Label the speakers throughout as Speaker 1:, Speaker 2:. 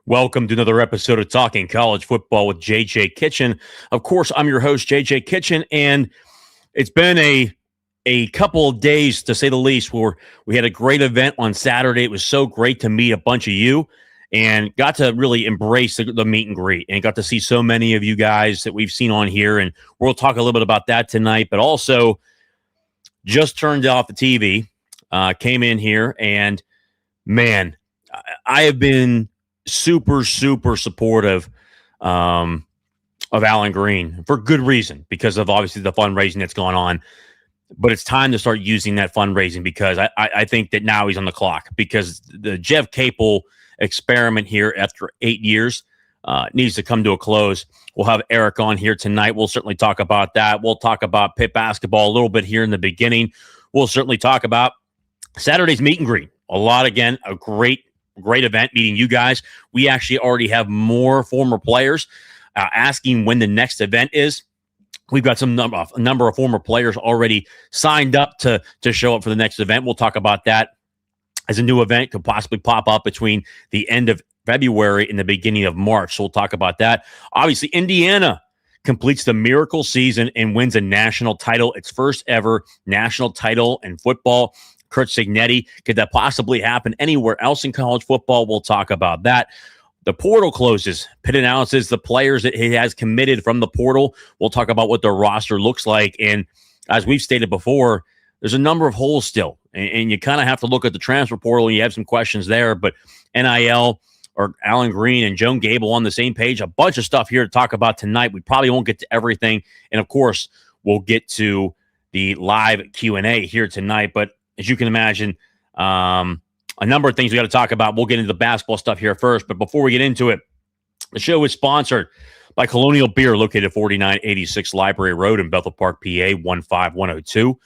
Speaker 1: Welcome to another episode of Talking College Football with JJ Kitchen. Of course, I'm your host, JJ Kitchen, and it's been a couple of days, to say the least, where we had a great event on Saturday. It was so great to meet a bunch of you and got to really embrace the meet and greet and got to see so many of you guys that we've seen on here. And we'll talk a little bit about that tonight, but also just turned off the TV, came in here, and man, I have been super supportive of Alan Green for good reason, because of obviously the fundraising that's gone on. But it's time to start using that fundraising, because I think that now he's on the clock, because the Jeff Capel experiment here after 8 years needs to come to a close. We'll have Eric on here tonight. We'll certainly talk about that. We'll talk about Pitt basketball a little bit here in the beginning. We'll certainly talk about Saturday's meet and greet. A great event meeting you guys. We actually already have more former players asking when the next event is. We've got a number of former players already signed up to show up for the next event. We'll talk about that, as a new event could possibly pop up between the end of February and the beginning of March. So we'll talk about that. Obviously, Indiana completes the miracle season and wins a national title, its first ever national title in football. Kurt Signetti. Could that possibly happen anywhere else in college football? We'll talk about that. The portal closes. Pitt announces the players that he has committed from the portal. We'll talk about what their roster looks like. And as we've stated before, there's a number of holes still. And you kind of have to look at the transfer portal, and you have some questions there. But NIL, or Alan Green and Joan Gable on the same page. A bunch of stuff here to talk about tonight. We probably won't get to everything. And, of course, we'll get to the live Q&A here tonight. But as you can imagine, a number of things we got to talk about. We'll get into the basketball stuff here first. But before we get into it, the show is sponsored by Colonial Beer, located at 4986 Library Road in Bethel Park, PA, 15102.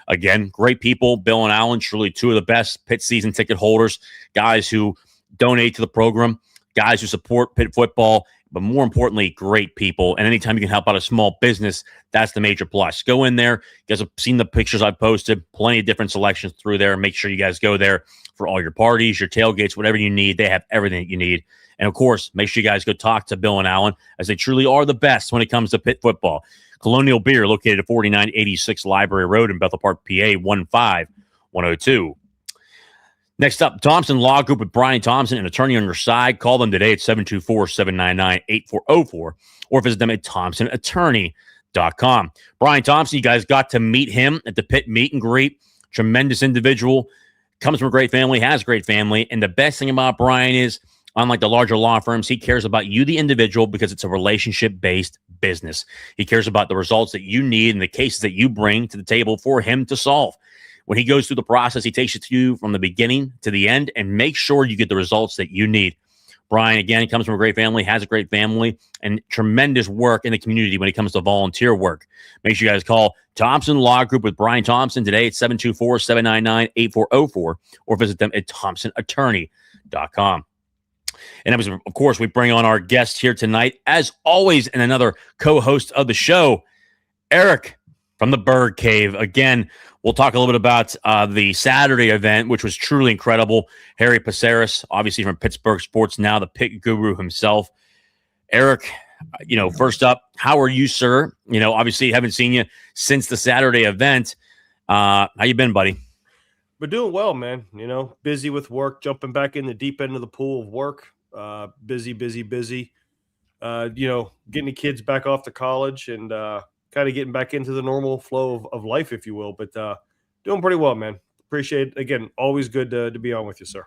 Speaker 1: Again, great people. Bill and Alan, truly two of the best Pitt season ticket holders, guys who donate to the program, guys who support Pitt football, but more importantly, great people. And anytime you can help out a small business, that's the major plus. Go in there. You guys have seen the pictures I've posted, plenty of different selections through there. Make sure you guys go there for all your parties, your tailgates, whatever you need. They have everything that you need. And, of course, make sure you guys go talk to Bill and Alan, as they truly are the best when it comes to Pitt football. Colonial Beer, located at 4986 Library Road in Bethel Park, PA, 15102. Next up, Thompson Law Group with Brian Thompson, an attorney on your side. Call them today at 724-799-8404 or visit them at thompsonattorney.com. Brian Thompson, you guys got to meet him at the Pitt meet and greet. Tremendous individual, comes from a great family, has a great family. And the best thing about Brian is, unlike the larger law firms, he cares about you, the individual, because it's a relationship-based business. He cares about the results that you need and the cases that you bring to the table for him to solve. When he goes through the process, he takes it to you from the beginning to the end and makes sure you get the results that you need. Brian, again, comes from a great family, has a great family, and tremendous work in the community when it comes to volunteer work. Make sure you guys call Thompson Law Group with Brian Thompson today at 724-799-8404 or visit them at thompsonattorney.com. And of course, we bring on our guest here tonight, as always, and another co-host of the show, Eric from the Bird Cave. Again, we'll talk a little bit about the Saturday event, which was truly incredible. Harry Paceris, obviously from Pittsburgh Sports Now, the Pitt guru himself. Eric, first up, how are you, sir? Obviously, haven't seen you since the Saturday event. How you been, buddy?
Speaker 2: We're doing well, man. Busy with work, jumping back in the deep end of the pool of work. Busy. Getting the kids back off to college and kind of getting back into the normal flow of life, if you will. But doing pretty well, man. Appreciate it. Again, always good to be on with you, sir.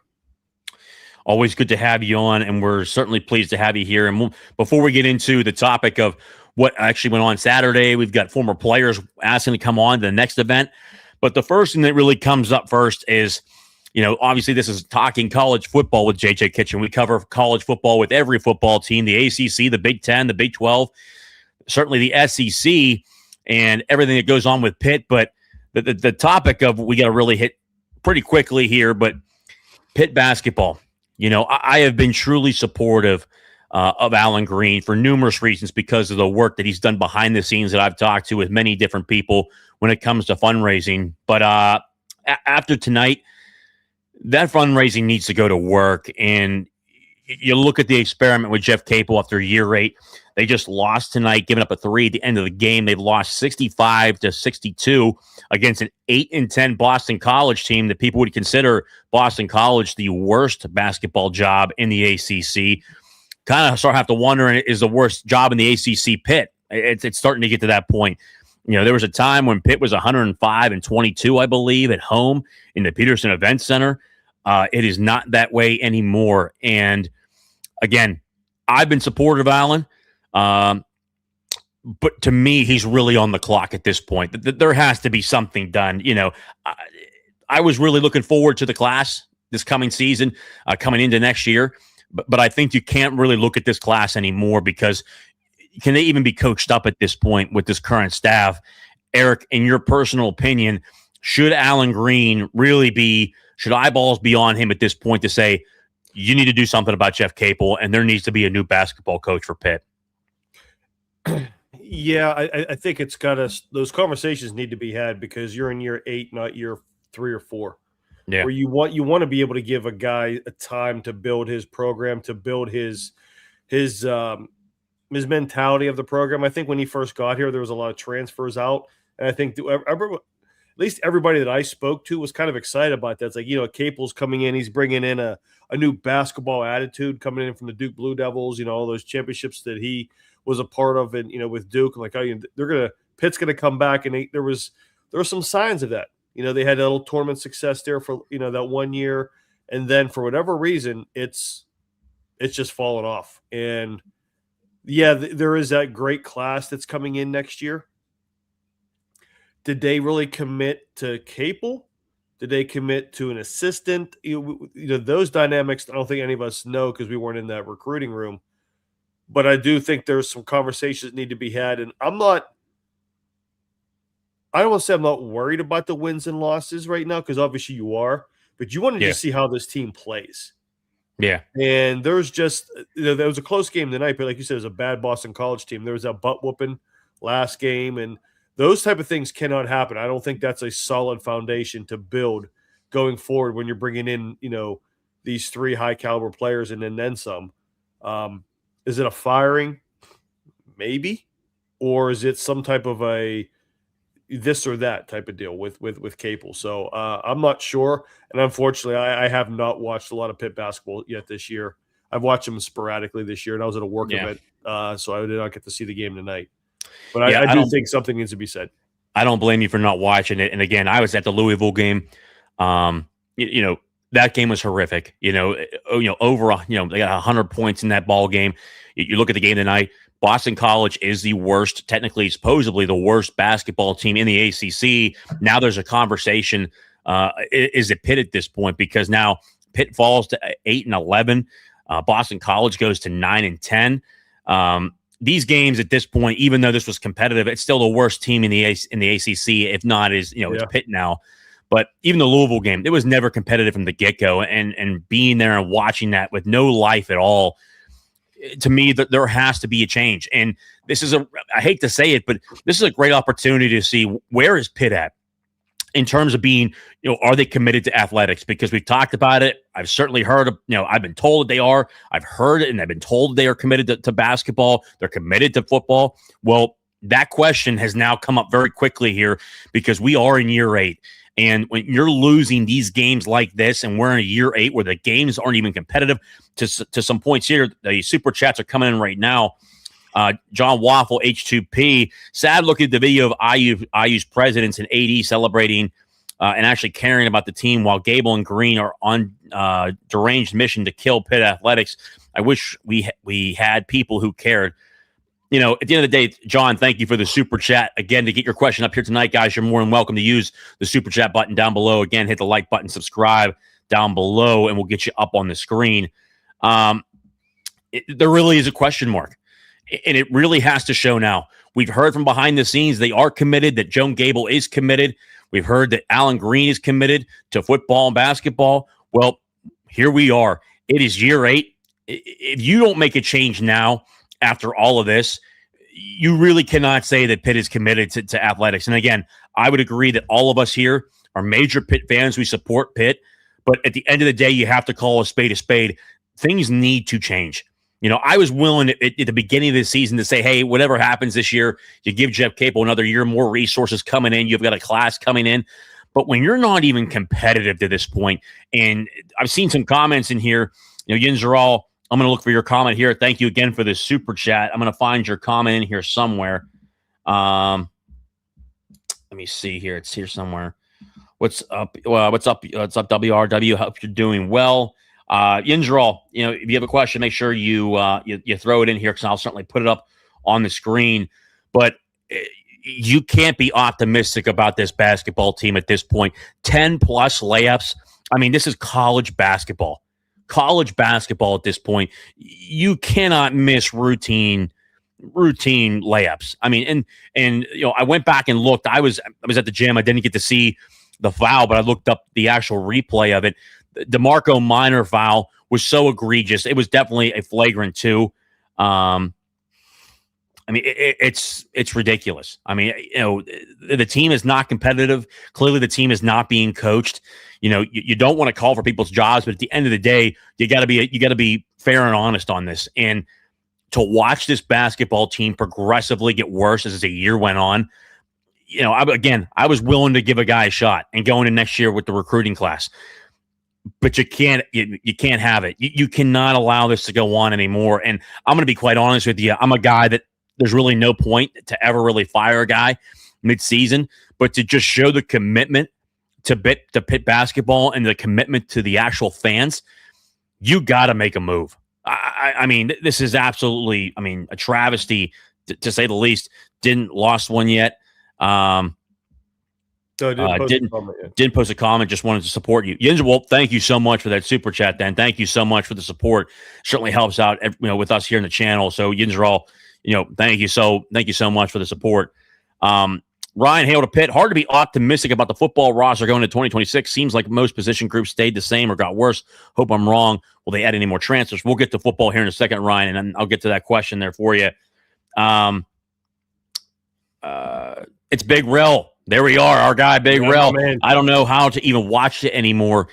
Speaker 1: Always good to have you on, and we're certainly pleased to have you here. And before we get into the topic of what actually went on Saturday, we've got former players asking to come on to the next event. But the first thing that really comes up first is, obviously this is Talking College Football with JJ Kitchen. We cover college football with every football team, the ACC, the Big Ten, the Big 12, certainly the SEC, and everything that goes on with Pitt. But the topic of we got to really hit pretty quickly here, but Pitt basketball. I have been truly supportive of Alan Green for numerous reasons, because of the work that he's done behind the scenes that I've talked to with many different people when it comes to fundraising. But after tonight, that fundraising needs to go to work. And you look at the experiment with Jeff Capel after year 8. They just lost tonight, giving up a 3 at the end of the game. They lost 65-62 against an 8-10 Boston College team that people would consider Boston College the worst basketball job in the ACC. Kind of sort of have to wonder, is the worst job in the ACC Pitt? It's starting to get to that point. There was a time when Pitt was 105-22, I believe, at home in the Peterson Event Center. It is not that way anymore. And again, I've been supportive of Allen, but to me, he's really on the clock at this point. There has to be something done. I was really looking forward to the class this coming season, coming into next year. But I think you can't really look at this class anymore because can they even be coached up at this point with this current staff? Eric, in your personal opinion, should Allen Green should eyeballs be on him at this point to say, you need to do something about Jeff Capel and there needs to be a new basketball coach for Pitt?
Speaker 2: Yeah, I think it's got us. Those conversations need to be had because you're in year 8, not year 3 or 4.
Speaker 1: Yeah.
Speaker 2: Where you want to be able to give a guy a time to build his program, to build his mentality of the program. I think when he first got here, there was a lot of transfers out, and I think at least everybody that I spoke to was kind of excited about that. It's like, Capel's coming in, he's bringing in a new basketball attitude coming in from the Duke Blue Devils. All those championships that he was a part of, and with Duke, like Pitt's gonna come back, and there were some signs of that. They had a little tournament success there for, that 1 year. And then for whatever reason, it's just fallen off. And yeah, there is that great class that's coming in next year. Did they really commit to Capel? Did they commit to an assistant? Those dynamics, I don't think any of us know because we weren't in that recruiting room. But I do think there's some conversations that need to be had. And I don't want to say I'm not worried about the wins and losses right now because obviously you are, but you want to just see how this team plays.
Speaker 1: Yeah.
Speaker 2: And there's just there was a close game tonight, but like you said, it was a bad Boston College team. There was that butt whooping last game, and those type of things cannot happen. I don't think that's a solid foundation to build going forward when you're bringing in, these 3 high caliber players and then some. Is it a firing? Maybe. Or is it some type of a this or that type of deal with Capel? So I'm not sure. And unfortunately, I have not watched a lot of Pitt basketball yet this year. I've watched them sporadically this year, and I was at a work event, so I did not get to see the game tonight. But I do think something needs to be said. I
Speaker 1: don't blame you for not watching it. And again, I was at the Louisville game. That game was horrific. Over they got 100 points in that ball game. You look at the game tonight. Boston College is the worst, technically, supposedly the worst basketball team in the ACC. Now there's a conversation. Is it Pitt at this point? Because now Pitt falls to 8-11. Boston College goes to 9-10. These games at this point, even though this was competitive, it's still the worst team in the ACC. If not, it's Pitt now. But even the Louisville game, it was never competitive from the get-go. And being there and watching that with no life at all, to me, there has to be a change. And this is I hate to say it, but this is a great opportunity to see where is Pitt at in terms of being, are they committed to athletics? Because we've talked about it. I've certainly heard I've been told that they are. I've heard it and I've been told they are committed to basketball. They're committed to football. Well, that question has now come up very quickly here because we are in year 8. And when you're losing these games like this, and we're in a year 8 where the games aren't even competitive to some points here, the super chats are coming in right now. John Waffle, H2P, sad looking at the video of IU's presidents and AD celebrating and actually caring about the team while Gable and Green are on deranged mission to kill Pitt athletics. I wish we had people who cared. At the end of the day, John, thank you for the super chat. Again, to get your question up here tonight, guys, you're more than welcome to use the super chat button down below. Again, hit the like button, subscribe down below, and we'll get you up on the screen. There really is a question mark, and it really has to show now. We've heard from behind the scenes they are committed, that Joan Gable is committed. We've heard that Allen Green is committed to football and basketball. Well, here we are. It is year 8. If you don't make a change now, after all of this, you really cannot say that Pitt is committed to athletics. And again, I would agree that all of us here are major Pitt fans. We support Pitt. But at the end of the day, you have to call a spade a spade. things need to change. I was willing at the beginning of the season to say, hey, whatever happens this year, you give Jeff Capel another year, more resources coming in. You've got a class coming in. But when you're not even competitive to this point, and I've seen some comments in here, Yinzeral, I'm going to look for your comment here. Thank you again for this super chat. I'm going to find your comment in here somewhere. Let me see here. It's here somewhere. What's up? What's up? WRW? Hope you're doing well. Yinzeral, if you have a question, make sure you throw it in here because I'll certainly put it up on the screen. But you can't be optimistic about this basketball team at this point. 10 plus layups. I mean, this is college basketball. College basketball at this point. You cannot miss routine layups. I mean, and I went back and looked. I was at the gym. I didn't get to see the foul, but I looked up the actual replay of it. DeMarco Minor foul was so egregious. It was definitely a flagrant 2. I mean, it's ridiculous. I mean, the team is not competitive. Clearly, the team is not being coached. You don't want to call for people's jobs, but at the end of the day, you got to be fair and honest on this. And to watch this basketball team progressively get worse as the year went on, I was willing to give a guy a shot and go into next year with the recruiting class. But you can't have it. You cannot allow this to go on anymore. And I'm going to be quite honest with you. I'm a guy that there's really no point to ever really fire a guy mid-season, but to just show the commitment to Pitt basketball and the commitment to the actual fans, you got to make a move. I mean, this is absolutely, a travesty to say the least. Didn't lost one yet. Didn't post a comment. Just wanted to support you, Yinzer. Well, thank you so much for that super chat. Then thank you so much for the support. Certainly helps out, with us here in the channel. So Yinzer, thank you so much for the support. Ryan Hale to Pitt. Hard to be optimistic about the football roster going to 2026. Seems like most position groups stayed the same or got worse. Hope I'm wrong. Will they add any more transfers? We'll get to football here in a second, Ryan, and then I'll get to that question there for you. It's Big Rel. There we are, our guy, Big Rel. I don't know how to even watch it anymore.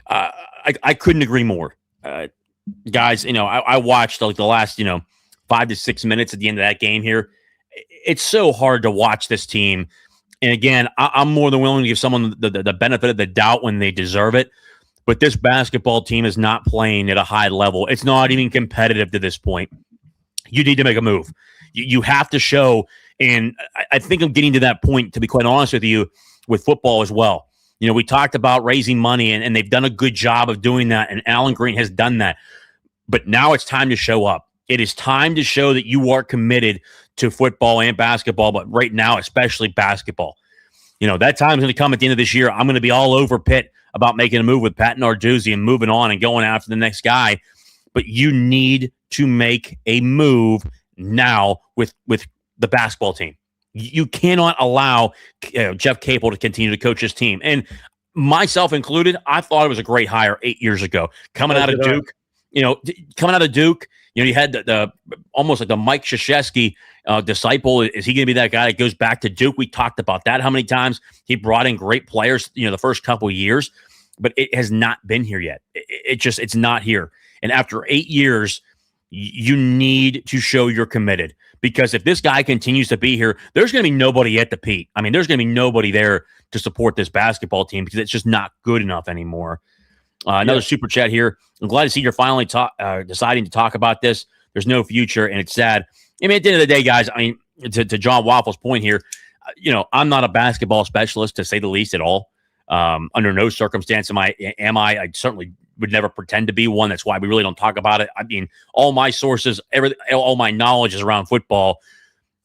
Speaker 1: I couldn't agree more. Guys, I watched like the last, 5 to 6 minutes at the end of that game here. It's so hard to watch this team. And again, I'm more than willing to give someone the benefit of the doubt when they deserve it. But this basketball team is not playing at a high level. It's not even competitive to this point. You need to make a move. You have to show. And I think I'm getting to that point, to be quite honest with you, with football as well. We talked about raising money, and they've done a good job of doing that, and Alan Green has done that. But now it's time to show up. It is time to show that you are committed to football and basketball, but right now, especially basketball. That time's going to come at the end of this year. I'm going to be all over Pitt about making a move with Pat Narduzzi and moving on and going after the next guy. But you need to make a move now with the basketball team. You cannot allow Jeff Capel to continue to coach his team. And myself included, I thought it was a great hire 8 years ago. Coming out of Duke, you had the almost like the Mike Krzyzewski disciple. Is he going to be that guy that goes back to Duke? We talked about that. How many times he brought in great players, the first couple of years, but it has not been here yet. It's not here. And after 8 years, you need to show you're committed, because if this guy continues to be here, there's going to be nobody at the Pete. There's going to be nobody there to support this basketball team because it's just not good enough anymore. Another super chat here. I'm glad to see you're finally deciding to talk about this. There's no future, and it's sad. At the end of the day, guys, to John Waffle's point here, I'm not a basketball specialist, to say the least, at all. Under no circumstance am I. I certainly would never pretend to be one. That's why we really don't talk about it. All my sources, all my knowledge is around football.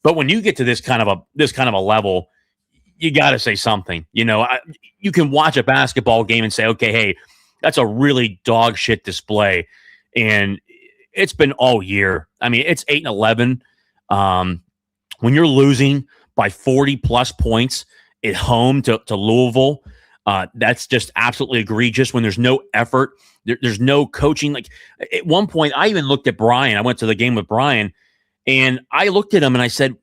Speaker 1: But when you get to this kind of a level, you got to say something. You can watch a basketball game and say, okay, hey, that's a really dog shit display. And it's been all year. It's 8-11. When you're losing by 40 plus points at home to Louisville, that's just absolutely egregious. When there's no effort, there's no coaching. Like at one point, I even looked at Brian. I went to the game with Brian, and I looked at him and I said,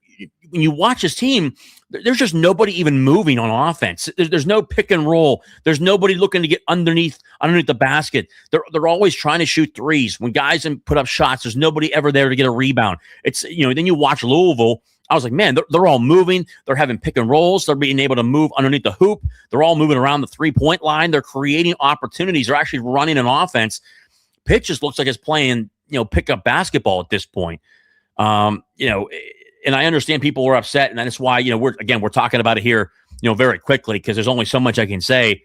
Speaker 1: when you watch his team, There's just nobody even moving on offense. There's no pick and roll. There's nobody looking to get underneath the basket. They're always trying to shoot threes. When guys put up shots, there's nobody ever there to get a rebound. It's, then you watch Louisville. I was like, man, they're all moving. They're having pick and rolls. They're being able to move underneath the hoop. They're all moving around the 3-point line. They're creating opportunities. They're actually running an offense. Pitt just looks like it's playing, pickup basketball at this point. And I understand people were upset, and that's why, we're talking about it here, very quickly, because there's only so much I can say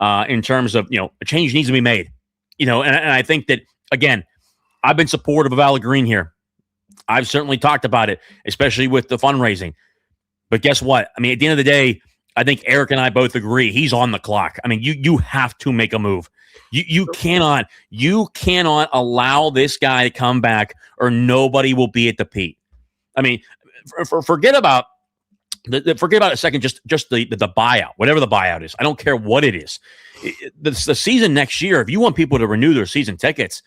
Speaker 1: in terms of, a change needs to be made, and I think that, again, I've been supportive of Alec Green here. I've certainly talked about it, especially with the fundraising. But guess what? I mean, at the end of the day, I think Eric and I both agree he's on the clock. I mean, you have to make a move. You cannot allow this guy to come back, or nobody will be at the peak. I mean, forget about a second, just the buyout, whatever the buyout is. I don't care what it is. The season next year, if you want people to renew their season tickets,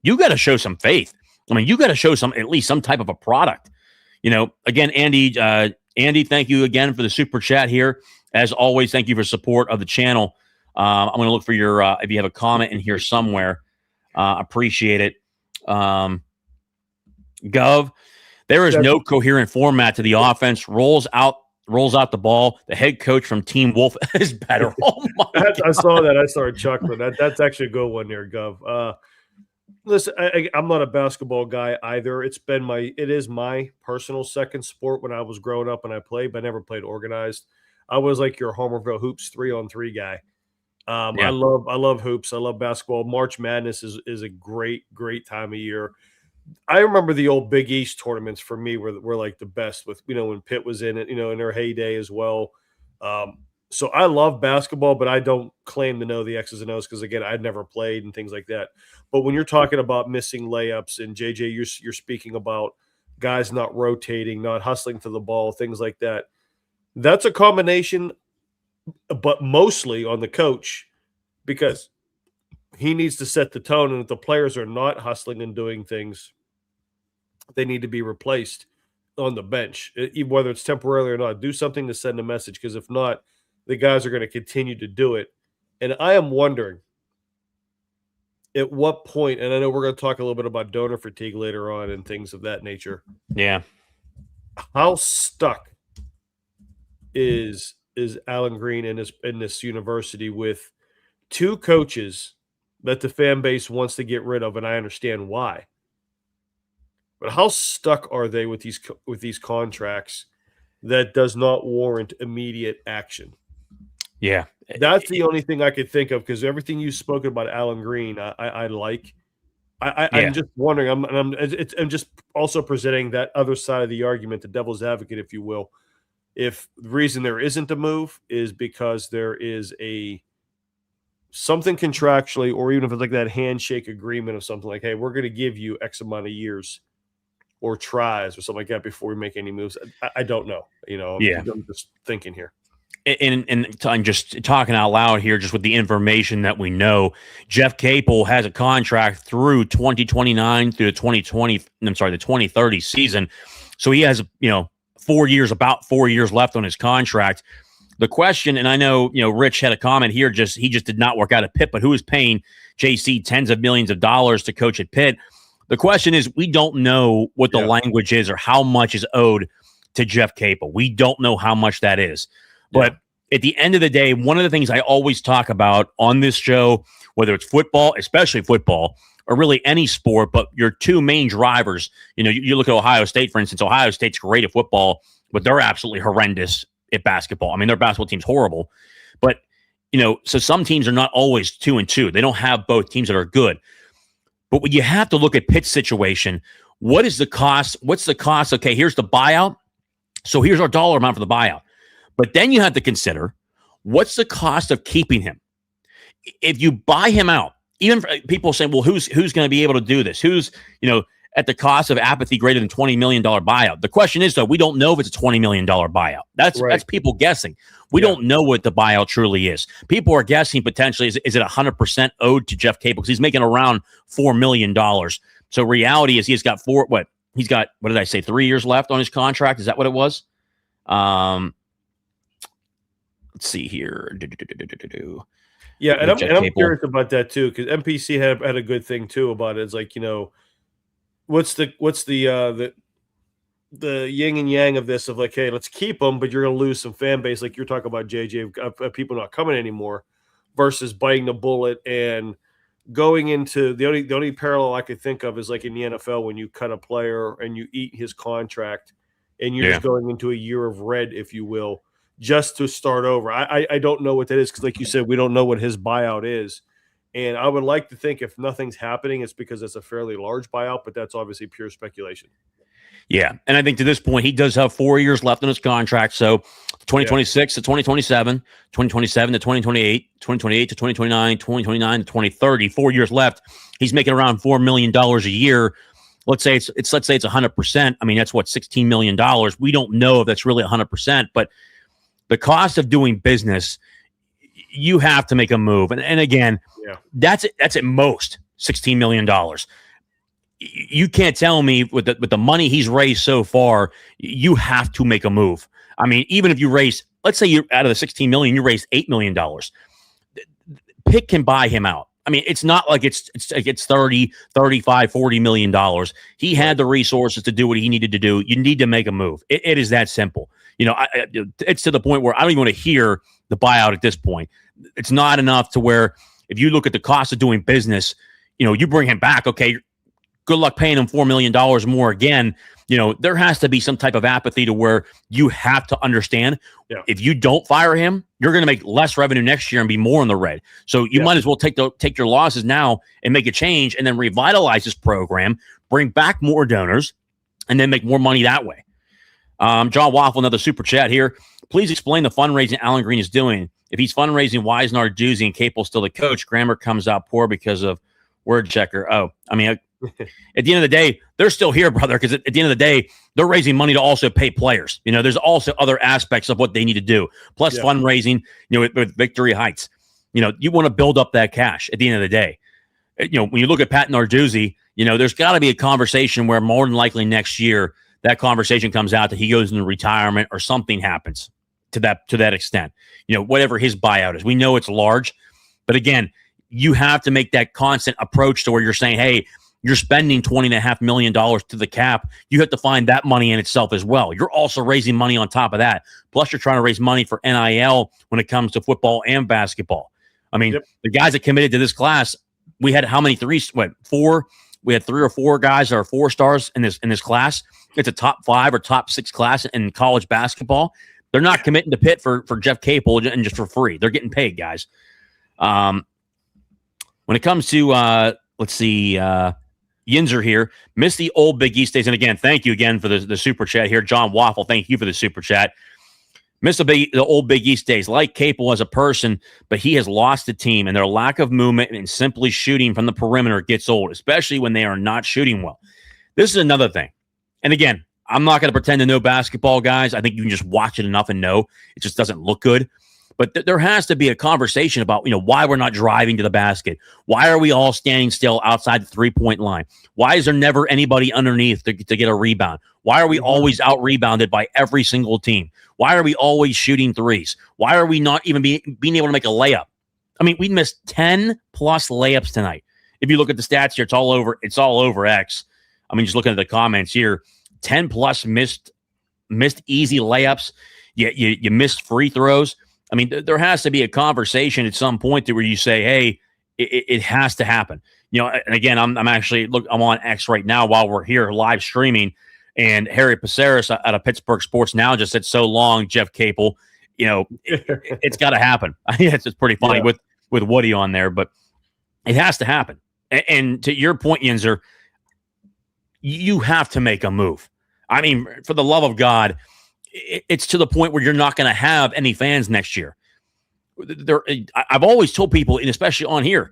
Speaker 1: you got to show some faith. I mean, you got to show at least some type of a product. Again, Andy, thank you again for the super chat here. As always, thank you for support of the channel. I'm going to look for your, if you have a comment in here somewhere, appreciate it. Gov, there is no coherent format to the offense. Rolls out the ball. The head coach from Team Wolf is better. Oh my God.
Speaker 2: I saw that. I started chuckling. That's actually a good one there, Gov. Listen, I'm not a basketball guy either. It is my personal second sport when I was growing up and I played, but I never played organized. I was like your Homerville Hoops 3-on-3 guy. I love hoops. I love basketball. March Madness is a great time of year. I remember the old Big East tournaments for me were like the best, with, when Pitt was in it, in their heyday as well. So I love basketball, but I don't claim to know the X's and O's because, again, I'd never played and things like that. But when you're talking about missing layups, and JJ, you're speaking about guys not rotating, not hustling for the ball, things like that. That's a combination, but mostly on the coach, because he needs to set the tone. And if the players are not hustling and doing things, they need to be replaced on the bench, whether it's temporarily or not. Do something to send a message, because if not, the guys are going to continue to do it. And I am wondering at what point, and I know we're going to talk a little bit about donor fatigue later on and things of that nature.
Speaker 1: Yeah.
Speaker 2: How stuck is Alan Green in this university with two coaches that the fan base wants to get rid of, and I understand why. But how stuck are they with these contracts that does not warrant immediate action?
Speaker 1: Yeah.
Speaker 2: That's the only thing I could think of, because everything you've spoken about Alan Green, I like. I'm just wondering. I'm just also presenting that other side of the argument, the devil's advocate, if you will. If the reason there isn't a move is because there is something contractually, or even if it's like that handshake agreement of something like, hey, we're going to give you X amount of years or tries or something like that before we make any moves. I don't know. I'm just thinking here.
Speaker 1: And I'm just talking out loud here, just with the information that we know. Jeff Capel has a contract through 2029 through the 2030 season. So he has, 4 years, about 4 years left on his contract. The question, and I know, Rich had a comment here, he just did not work out at Pitt, but who is paying JC tens of millions of dollars to coach at Pitt? The question is, we don't know what the language is or how much is owed to Jeff Capel. We don't know how much that is. But at the end of the day, one of the things I always talk about on this show, whether it's football, especially football, or really any sport, but your two main drivers, you look at Ohio State, for instance. Ohio State's great at football, but they're absolutely horrendous at basketball. I mean, their basketball team's horrible. But, so some teams are not always 2-2. They don't have both teams that are good. But when you have to look at Pitt's situation, what is the cost? What's the cost? Okay, here's the buyout. So here's our dollar amount for the buyout. But then you have to consider, what's the cost of keeping him? If you buy him out, even for people saying, well, who's going to be able to do this? Who's, at the cost of apathy greater than $20 million buyout? The question is, though, we don't know if it's a $20 million buyout. That's people guessing. We don't know what the buyout truly is. People are guessing potentially, is it 100% owed to Jeff Capel? Because he's making around $4 million. So reality is he's got 3 years left on his contract. Is that what it was? Let's see here.
Speaker 2: Yeah, and
Speaker 1: Jeff
Speaker 2: I'm
Speaker 1: Capel.
Speaker 2: curious about that too, because MPC had a good thing too about it. It's like, what's the yin and yang of this, of like, hey, let's keep them, but you're going to lose some fan base, like you're talking about, JJ, of people not coming anymore, versus biting the bullet and going into the only parallel I could think of is like in the NFL when you cut a player and you eat his contract and you're just going into a year of red, if you will, just to start over. I don't know what that is, because like you said, we don't know what his buyout is. And I would like to think if nothing's happening, it's because it's a fairly large buyout, but that's obviously pure speculation.
Speaker 1: Yeah. And I think to this point, he does have 4 years left in his contract. So 2026 to 2027, 2027 to 2028, 2028 to 2029, 2029 to 2030, 4 years left. He's making around $4 million a year. Let's say it's 100%. I mean, that's what, $16 million. We don't know if that's really 100%, but the cost of doing business, you have to make a move. And again, that's at most $16 million. You can't tell me with the money he's raised so far, you have to make a move. I mean, even if you raise, let's say you out of the 16 million, you raised $8 million. Pitt can buy him out. I mean, it's not like it's 30, 35, $40 million. He had the resources to do what he needed to do. You need to make a move. It is that simple. It's to the point where I don't even want to hear the buyout at this point. It's not enough to where if you look at the cost of doing business, you bring him back. Okay, good luck paying him $4 million more again. There has to be some type of apathy to where you have to understand if you don't fire him, you're going to make less revenue next year and be more in the red. So you might as well take your losses now and make a change and then revitalize this program, bring back more donors, and then make more money that way. John Waffle, another super chat here. Please explain the fundraising Alan Green is doing. If he's fundraising, why is Narduzzi and Capel still the coach? Grammar comes out poor because of word checker. Oh, I mean, at the end of the day, they're still here, brother, because at the end of the day, they're raising money to also pay players. There's also other aspects of what they need to do, plus fundraising, with Victory Heights. You want to build up that cash at the end of the day. When you look at Pat Narduzzi, there's got to be a conversation where more than likely next year, that conversation comes out that he goes into retirement or something happens to that extent. Whatever his buyout is. We know it's large, but again, you have to make that constant approach to where you're saying, hey, you're spending $20.5 million to the cap. You have to find that money in itself as well. You're also raising money on top of that. Plus, you're trying to raise money for NIL when it comes to football and basketball. I mean, the guys that committed to this class, we had how many? Four? We had 3 or 4 guys that are 4 stars in this class. It's a top 5 or top 6 class in college basketball. They're not committing to Pitt for Jeff Capel and just for free. They're getting paid, guys. When it comes to, let's see, Yinzer here, miss the old Big East days. And again, thank you again for the super chat here. John Waffle, thank you for the super chat. Miss the old Big East days. Like Capel as a person, but he has lost the team, and their lack of movement and simply shooting from the perimeter gets old, especially when they are not shooting well. This is another thing. And again, I'm not going to pretend to know basketball, guys. I think you can just watch it enough and know it just doesn't look good. But there has to be a conversation about, why we're not driving to the basket. Why are we all standing still outside the three-point line? Why is there never anybody underneath to get a rebound? Why are we always out-rebounded by every single team? Why are we always shooting threes? Why are we not even being able to make a layup? I mean, we missed 10-plus layups tonight. If you look at the stats here, it's all over X. I mean, just looking at the comments here, 10-plus missed easy layups. You missed free throws. I mean, there has to be a conversation at some point where you say, hey, it has to happen. And again, I'm on X right now while we're here live streaming, and Harry Paceris out of Pittsburgh Sports Now just said, so long, Jeff Capel. It's got to happen. I think it's pretty funny with Woody on there, but it has to happen. And to your point, Yinzer, you have to make a move. I mean, for the love of God, it's to the point where you're not going to have any fans next year. I've always told people, and especially on here,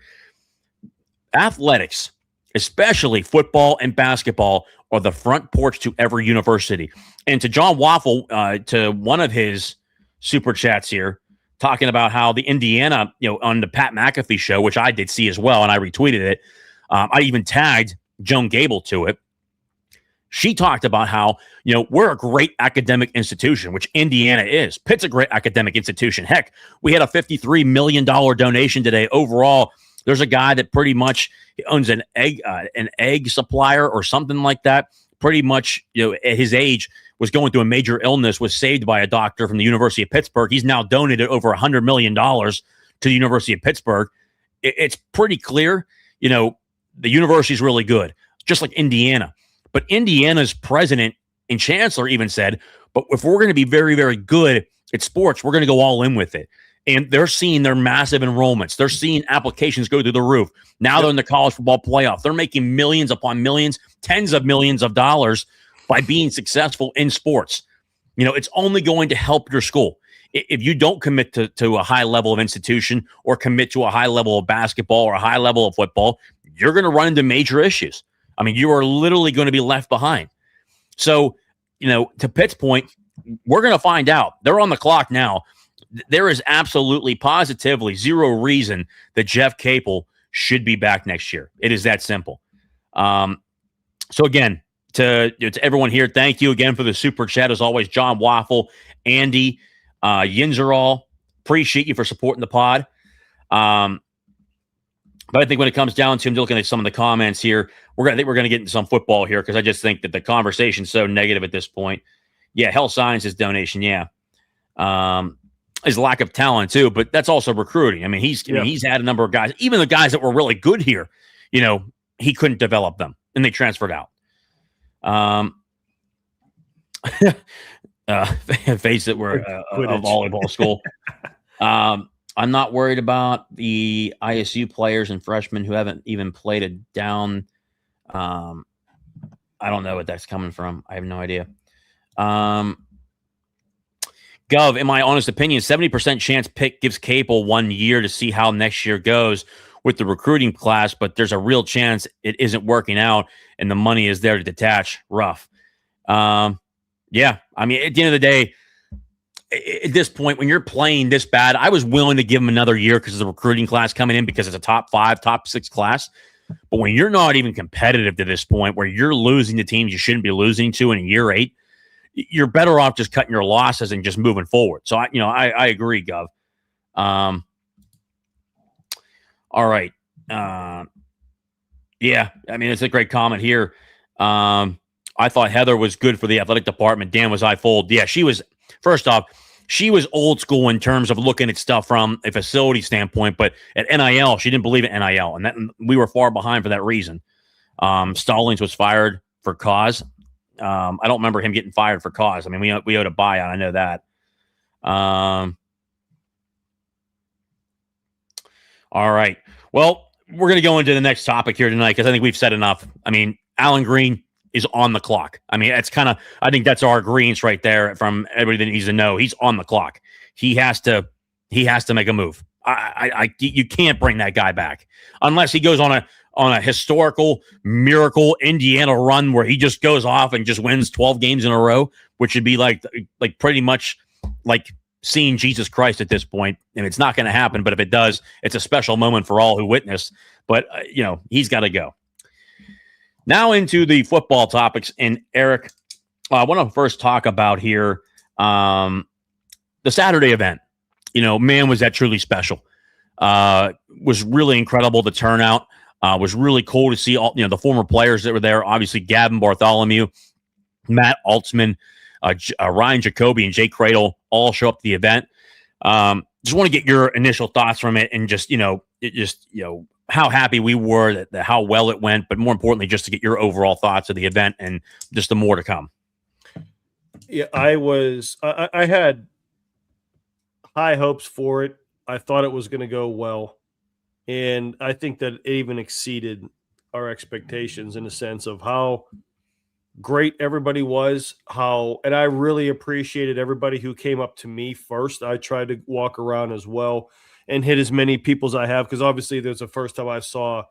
Speaker 1: athletics, especially football and basketball, are the front porch to every university. And to John Waffle, to one of his super chats here, talking about how the Indiana, on the Pat McAfee show, which I did see as well, and I retweeted it. I even tagged Joan Gable to it. She talked about how, we're a great academic institution, which Indiana is. Pitt's a great academic institution. Heck, we had a $53 million donation today. Overall, there's a guy that pretty much owns an egg supplier or something like that. Pretty much, at his age, was going through a major illness, was saved by a doctor from the University of Pittsburgh. He's now donated over $100 million to the University of Pittsburgh. It's pretty clear, the university is really good, just like Indiana. But Indiana's president and chancellor even said, but if we're going to be very, very good at sports, we're going to go all in with it. And they're seeing their massive enrollments. They're seeing applications go through the roof. Now they're in the college football playoff. They're making millions upon millions, tens of millions of dollars by being successful in sports. It's only going to help your school. If you don't commit to a high level of institution or commit to a high level of basketball or a high level of football, you're going to run into major issues. I mean, you are literally going to be left behind. So, to Pitt's point, we're going to find out. They're on the clock now. There is absolutely, positively zero reason that Jeff Capel should be back next year. It is that simple. So again, to everyone here, thank you again for the super chat. As always, John Waffle, Andy, Yinzerall, appreciate you for supporting the pod. But I think when it comes down to looking at some of the comments here, we're going to get into some football here because I just think that the conversation's so negative at this point. Yeah, Health Sciences donation, yeah. His lack of talent too, but that's also recruiting. I mean, he's had a number of guys, even the guys that were really good here, he couldn't develop them and they transferred out. Face it, we're a volleyball school. I'm not worried about the ISU players and freshmen who haven't even played a down. I don't know what that's coming from. I have no idea. Gov, in my honest opinion, 70% chance Pitt gives Capel 1 year to see how next year goes with the recruiting class, but there's a real chance it isn't working out and the money is there to detach. Rough. Yeah, I mean, at the end of the day, at this point, when you're playing this bad, I was willing to give him another year because of the recruiting class coming in because it's a top 5, top 6 class. But when you're not even competitive to this point, where you're losing to teams you shouldn't be losing to in year 8, you're better off just cutting your losses and just moving forward. So I agree, Gov. All right. Yeah, I mean, it's a great comment here. I thought Heather was good for the athletic department. Dan was fold. Yeah, she was. First off, she was old school in terms of looking at stuff from a facility standpoint, but at NIL, she didn't believe in NIL, and that we were far behind for that reason. Stallings was fired for cause. I don't remember him getting fired for cause. I mean, we owed a buyout. I know that. All right. Well, we're going to go into the next topic here tonight because I think we've said enough. I mean, Alan Green is on the clock. I mean, it's I think that's our greens right there from everybody that needs to know. He's on the clock. He has to make a move. You can't bring that guy back unless he goes on a historical miracle Indiana run where he just goes off and just wins 12 games in a row, which would be like pretty much like seeing Jesus Christ at this point. And it's not going to happen. But if it does, it's a special moment for all who witness. But, he's got to go. Now into the football topics. And Eric, I want to first talk about here the Saturday event. Man, was that truly special. Was really incredible. The turnout was really cool to see all the former players that were there. Obviously, Gavin Bartholomew, Matt Altsman, Ryan Jacoby, and Jay Cradle all show up to the event. Just want to get your initial thoughts from it, and just how happy we were that how well it went, but more importantly, just to get your overall thoughts of the event and just the more to come.
Speaker 2: Yeah, I had high hopes for it. I thought it was going to go well. And I think that it even exceeded our expectations in the sense of how great everybody was, and I really appreciated everybody who came up to me first. I tried to walk around as well and hit as many people as I have, because obviously there's the first time I saw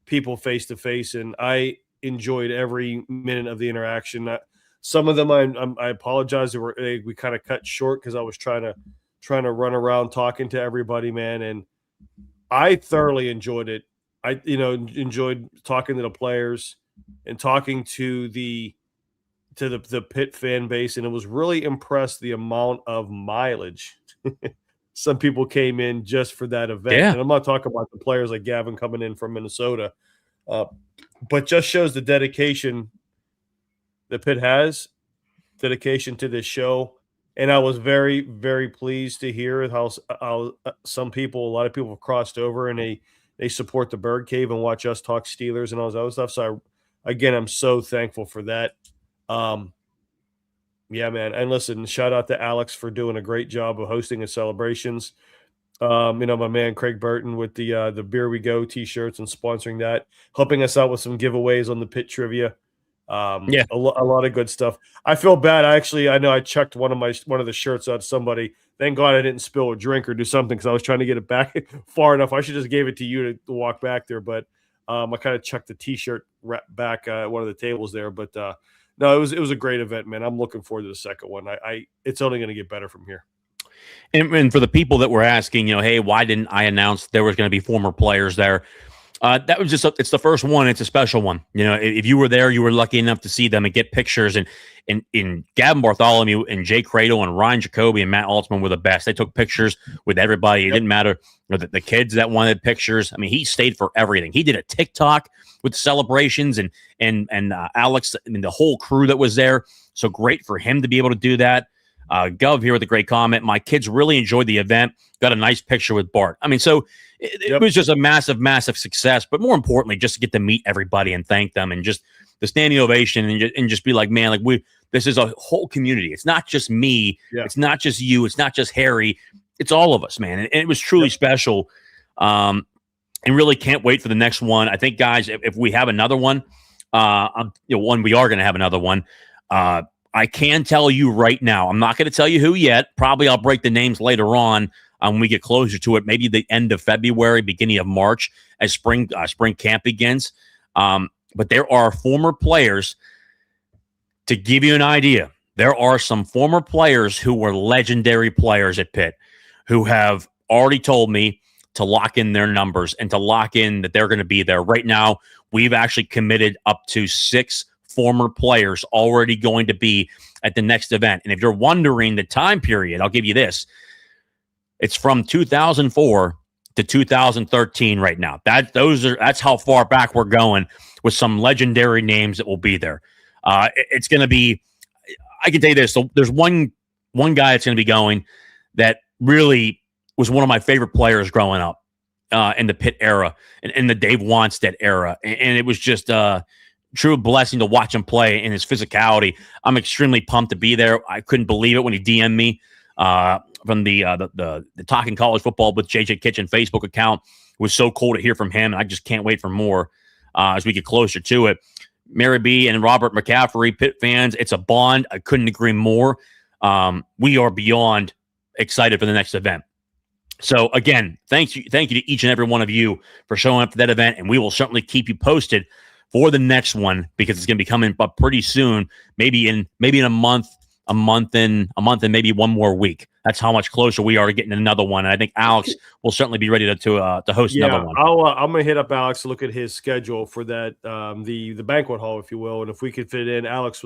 Speaker 2: people face to face, and I enjoyed every minute of the interaction. Some of them I apologize. We kind of cut short because I was trying to run around talking to everybody, man, and I thoroughly enjoyed it. I enjoyed talking to the players and talking to the to the Pitt fan base, and it was really impressed the amount of mileage some people came in just for that event.
Speaker 1: Yeah.
Speaker 2: And I'm not talking about the players like Gavin coming in from Minnesota, but just shows the dedication that Pitt has, dedication to this show. And I was very, very pleased to hear how some people, a lot of people have crossed over and they support the Bird Cave and watch us talk Steelers and all that other stuff. So again, I'm so thankful for that. Yeah, man. And listen, shout out to Alex for doing a great job of hosting the celebrations. My man Craig Burton with the Beer We Go t-shirts and sponsoring that, helping us out with some giveaways on the Pit trivia.
Speaker 1: Yeah.
Speaker 2: A lot of good stuff. I feel bad. I know I checked one of the shirts out to somebody. Thank God I didn't spill a drink or do something because I was trying to get it back far enough. I should just gave it to you to walk back there, but I kind of checked the t-shirt back at one of the tables there. But no, it was a great event, man. I'm looking forward to the second one. It's only going to get better from here.
Speaker 1: And for the people that were asking, hey, why didn't I announce there was going to be former players there? That was it's the first one. It's a special one. If you were there, you were lucky enough to see them and get pictures. And in Gavin Bartholomew and Jay Cradle and Ryan Jacoby and Matt Altman were the best. They took pictures with everybody. It didn't matter the kids that wanted pictures. I mean, he stayed for everything. He did a TikTok with the celebrations and Alex and the whole crew that was there. So great for him to be able to do that. Gov here with a great comment. My kids really enjoyed the event. Got a nice picture with Bart. I mean, so it was just a massive, massive success. But more importantly, just to get to meet everybody and thank them and just the standing ovation and just be like, man, like this is a whole community. It's not just me. Yeah. It's not just you. It's not just Harry. It's all of us, man. And it was truly special. And really can't wait for the next one. I think, guys, if we have another one, we are going to have another one. I can tell you right now, I'm not going to tell you who yet. Probably I'll break the names later on when we get closer to it, maybe the end of February, beginning of March, as spring camp begins. But there are former players, to give you an idea, there are some former players who were legendary players at Pitt who have already told me to lock in their numbers and to lock in that they're going to be there. Right now, we've actually committed up to 6 former players already going to be at the next event. And if you're wondering the time period, I'll give you this. It's from 2004 to 2013 right now. That's how far back we're going with some legendary names that will be there. It's going to be, I can tell you this. So there's one guy that's going to be going that really was one of my favorite players growing up in the Pitt era and in the Dave Wanstead era. And it was just true blessing to watch him play in his physicality. I'm extremely pumped to be there. I couldn't believe it when he DM'd me from the Talking College Football with JJ Kitchen Facebook account. It was so cool to hear from him, and I just can't wait for more as we get closer to it. Mary B and Robert McCaffrey, Pitt fans, it's a bond. I couldn't agree more. We are beyond excited for the next event. So again, thank you to each and every one of you for showing up to that event, and we will certainly keep you posted for the next one because it's going to be coming up pretty soon, maybe in a month and maybe one more week. That's how much closer we are to getting another one. And I think Alex will certainly be ready to host another one.
Speaker 2: I'm going to hit up Alex to look at his schedule for that, the banquet hall, if you will. And if we could fit in, Alex,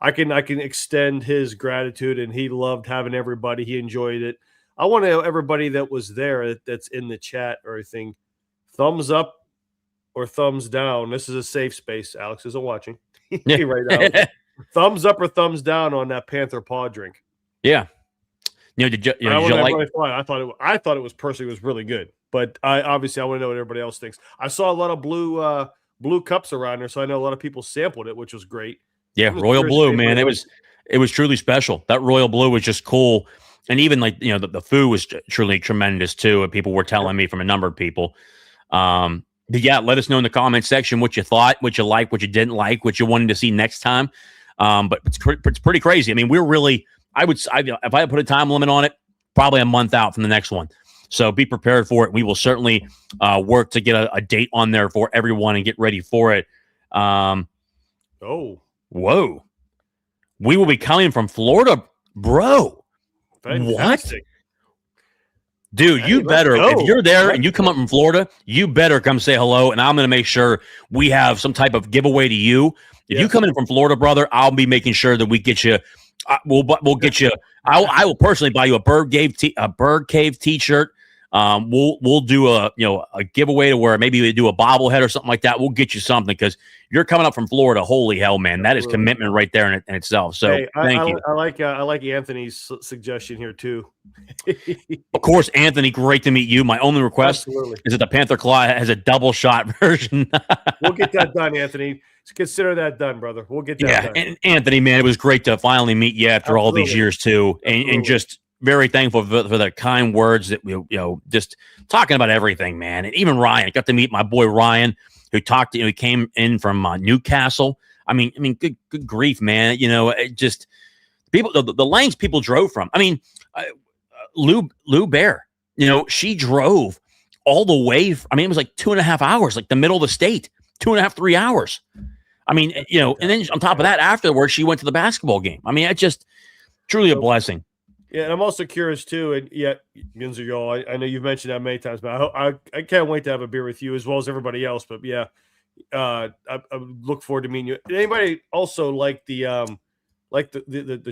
Speaker 2: I can extend his gratitude, and he loved having everybody. He enjoyed it. I want to know everybody that was there that's in the chat or anything, thumbs up or thumbs down. This is a safe space. Alex isn't watching right now. Thumbs up or thumbs down on that Panther paw drink.
Speaker 1: Yeah. Did you like?
Speaker 2: I thought it was personally was really good, but I want to know what everybody else thinks. I saw a lot of blue cups around there, so I know a lot of people sampled it, which was great.
Speaker 1: Yeah, royal blue, man. It was truly special. That royal blue was just cool, and even the food was truly tremendous too. And people were telling me from a number of people. But yeah, let us know in the comment section what you thought, what you liked, what you didn't like, what you wanted to see next time. But it's pretty crazy. I mean, we're really. If I put a time limit on it, probably a month out from the next one. So be prepared for it. We will certainly work to get a date on there for everyone and get ready for it.
Speaker 2: Whoa.
Speaker 1: We will be coming from Florida, bro.
Speaker 2: Fantastic.
Speaker 1: Dude,
Speaker 2: Hey,
Speaker 1: you
Speaker 2: let's
Speaker 1: better, if
Speaker 2: go.
Speaker 1: you're there and you come up from Florida, you better come say hello, and I'm going to make sure we have some type of giveaway to you. If you
Speaker 2: Yes.
Speaker 1: come in from Florida, brother, I'll be making sure that we get you. We'll get you. I will personally buy you a Bird Cave T-shirt. We'll do a giveaway to where maybe we do a bobblehead or something like that. We'll get you something because you're coming up from Florida. Holy hell, man, that is commitment right there in itself. So
Speaker 2: Hey,
Speaker 1: thank you.
Speaker 2: I like Anthony's suggestion here too.
Speaker 1: Of course, Anthony, great to meet you. My only request
Speaker 2: Absolutely.
Speaker 1: is that the Panther Claw has a double shot version.
Speaker 2: We'll get that done, Anthony. Consider that done, brother. We'll get that done.
Speaker 1: And Anthony, man, it was great to finally meet you after all these years too, and just very thankful for the kind words that we just talking about everything, man. And even Ryan, I got to meet my boy Ryan, who talked. He came in from Newcastle. I mean, good grief, man. It just people the lengths people drove from. I mean. Lou Bear, she drove all the way. I mean, it was like 2.5 hours, like the middle of the state, 2.5, 3 hours. I mean, and then on top of that, afterwards, she went to the basketball game. I mean, it's just truly a blessing.
Speaker 2: Yeah, and I'm also curious too. And yet, Ginzer, I know you've mentioned that many times, but I can't wait to have a beer with you as well as everybody else. But yeah, I look forward to meeting you. Anybody also like the